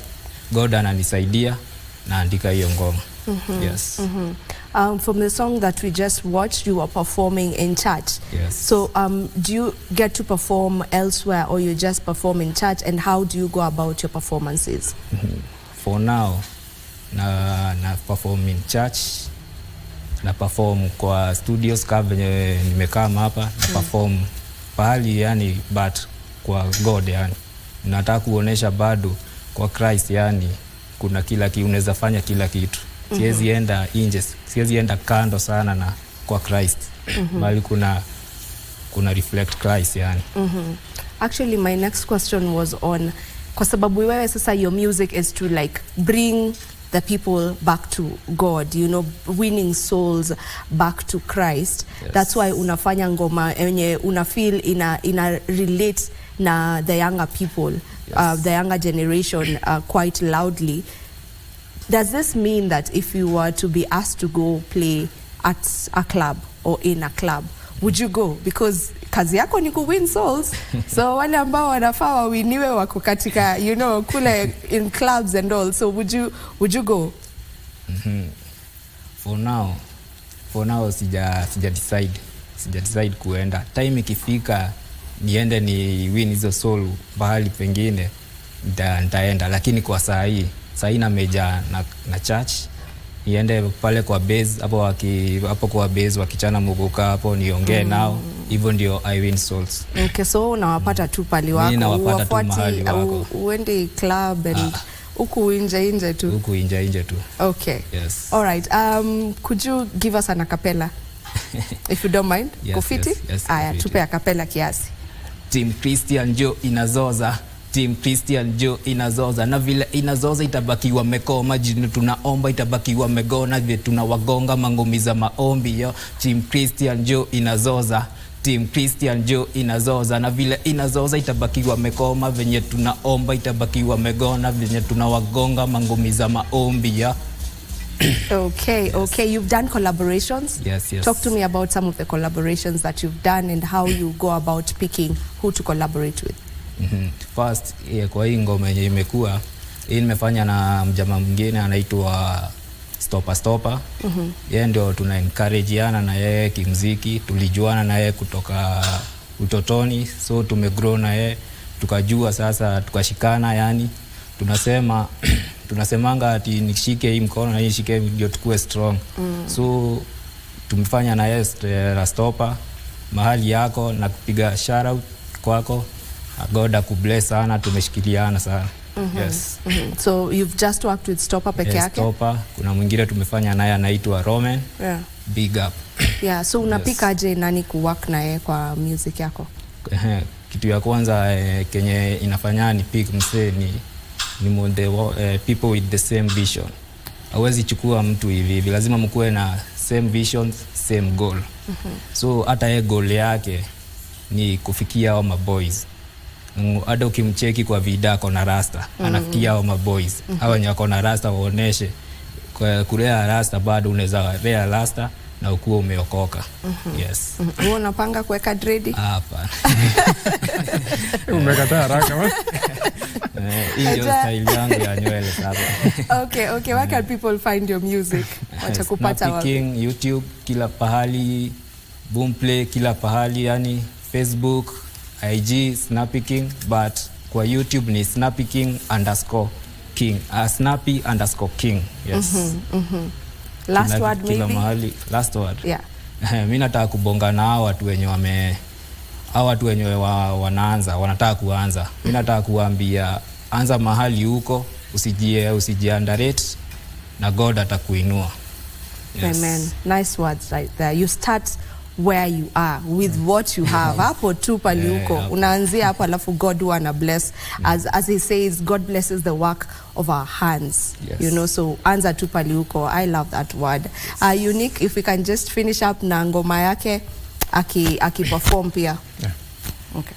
God ananisaidia na andika hiyo ngoma. Yes. From the song that we just watched, you were performing in church. Yes. So do you get to perform elsewhere or you just perform in church, and how do you go about your performances? For now na perform in church, na perform kwa studios kama venye nimekaa hapa, na perform pahali yani, but kwa God yani. Nataka kuonesha bado kwa Christ yani kuna kila kitu, unaweza fanya kila kitu. Siwezi enda nje, siwezi enda kando sana na kwa Christ. Bali kuna reflect Christ yani. Actually my next question was on, kwa sababu wewe sasa your music is to like bring the people back to God, you know, winning souls back to Christ. Yes. That's why unafanya ngoma yenye una feel ina relate na the younger people, yes. The younger generation quite loudly. Does this mean that if you were to be asked to go play at a club or in a club, would you go? Because kazi yako ni win souls. So wale ambao wanafaa wawiniwe wako katika, you know, kule in clubs and all. So would you go? For now sija decide kuenda. Time ikifika niende ni win hizo soul bahali pengine nitaenda, lakini kwa saa hii na meja na church, niende pale kwa base hapo kwa base wakichana muguka hapo niongee nao, hivyo ndio I win souls. Okay, so unawapata tu pali wako, uwafuati uende club and huku nje tu. Okay. Yes. All right. Could you give us an acapella if you don't mind? Yes, Kufiti? Yes, aya, tupe acapella kiasi. Team Christian Jo inazoza. Team Christian Jo inazoza, na vile inazoza itabaki wamekoma, jini tunaomba itabaki wamegona, vile tunawagonga mangumi za maombi yo. Team Christian Jo inazoza, Team Christian Jo inazoza, na vile inazoza itabaki wamekoma, venye tunaomba itabaki wamegona, venye tunawagonga mangumi za maombi yo. Okay, yes. Okay, you've done collaborations. Yes. Talk to me about some of the collaborations that you've done and how you go about picking who to collaborate with. First, kwa hii ngoma yenye imekuwa, hii nimefanya na mjamaa mwingine anaitwa Stopper. Yeye ndio tuna encourageana na yeye kimuziki, tulijuana na yeye kutoka utotoni, so tumegrow na yeye, tukajua sasa tukashikana yani. Tunasemanga ati nishike hii mkono na nishike ndio tukue strong. So tumefanya na yeye Stopper mahali yako na kupiga shout out kwako. God akubless sana, tumeshikiliana sana. Yes. So you've just worked with Stopper peke yake? Stopper, kuna mwingine tumefanya naye anaitwa Roman. Yeah. Big up. Yeah, so unapika aje nani kuwork naye kwa music yako? Kitu ya kwanza kenye inafanya ni pick msee ni people with the same vision. Hawezi chukua mtu hivi, lazima mkuwe na same vision, same goal. So hata yeye goal yake ni kufikia hao maboys. hata ukimcheki kwa vida kona rasta anafikia hao maboys hao wenye kona rasta waoneshe kwa kulea rasta bado unaweza lea rasta na ukuwa umeokoka. Yes. Wewe unapanga kuweka dread? Hapana. Umekataa haraka. Hiyo style yangu ya nywele sasa. Okay, where can people find your music? Watakupata wapi? King, YouTube, kila pahali, Boomplay, kila pahali, yani Facebook, IG, Snappy King, but kwa YouTube ni Snappy King _King. Snappy _King. Yes. Last word maybe? Kila mahali, last word. Yeah. Mimi nataka kubonga na hao watu wenye wanaanza, wanataka kuanza. Mimi nataka kuambia anza mahali huko, usijiandarate na God atakuinua. Yes. Amen. Nice words right there. You start where you are with what you have. Hapo tu pali huko. Unaanzia hapo alafu God wana bless. As he says, God blesses the work of our hands. Yes. You know, so anza tu pali huko. I love that word. Unique, if we can just finish up na ngoma yake aki perform pia. Yeah. Okay.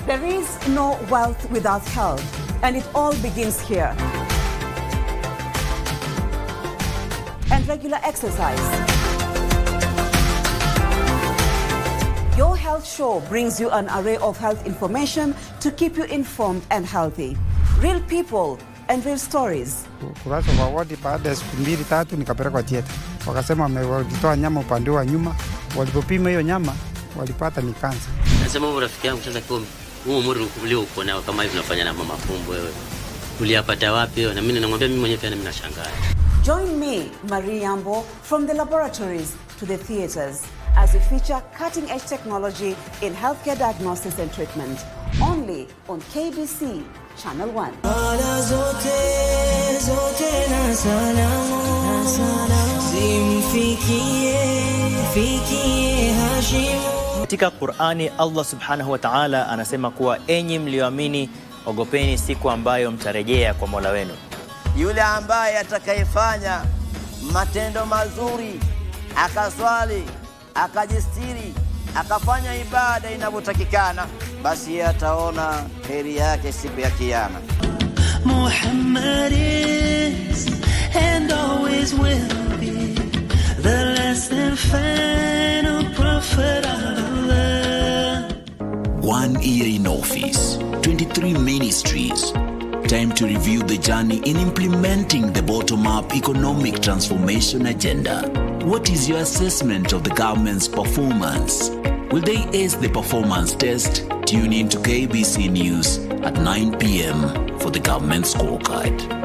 There is no wealth without health, and it all begins here. And regular exercise. Your Health Show brings you an array of health information to keep you informed and healthy. Real people and real stories. Kurasa wa wadi baada ya siku 2-3 nikapelekwa theater. Wakasema walitoa nyama upande wa nyuma, walipopima hiyo nyama walipata ni kansa. Nasema wewe rafiki yangu sasa kwa huu umri uko nao kama hivi unafanya na mama fumbo wewe. Uliyapata wapi wewe? Na mimi namwambia mimi mwenyewe pia nashangaa. Join me, Marie Yambo, from the laboratories to the theaters as we feature cutting-edge technology in healthcare diagnosis and treatment. Only on KBC Channel 1. Katika Qur'ani Allah Subhanahu wa Ta'ala anasema kuwa enyi mlioamini, ogopeni siku ambayo mtarejea kwa Mola wenu. Yule ambaye atakayefanya matendo mazuri, akaswali, akajistiri, akafanya ibada inavyotakikana, basi ataona heri yake siku ya kiyama. Muhammad is and always will be the last and final prophet of Allah. 1 year in office, 23 ministries. Time to review the journey in implementing the bottom-up economic transformation agenda. What is your assessment of the government's performance? Will they ace the performance test? Tune in to KBC News at 9 p.m. for the government scorecard.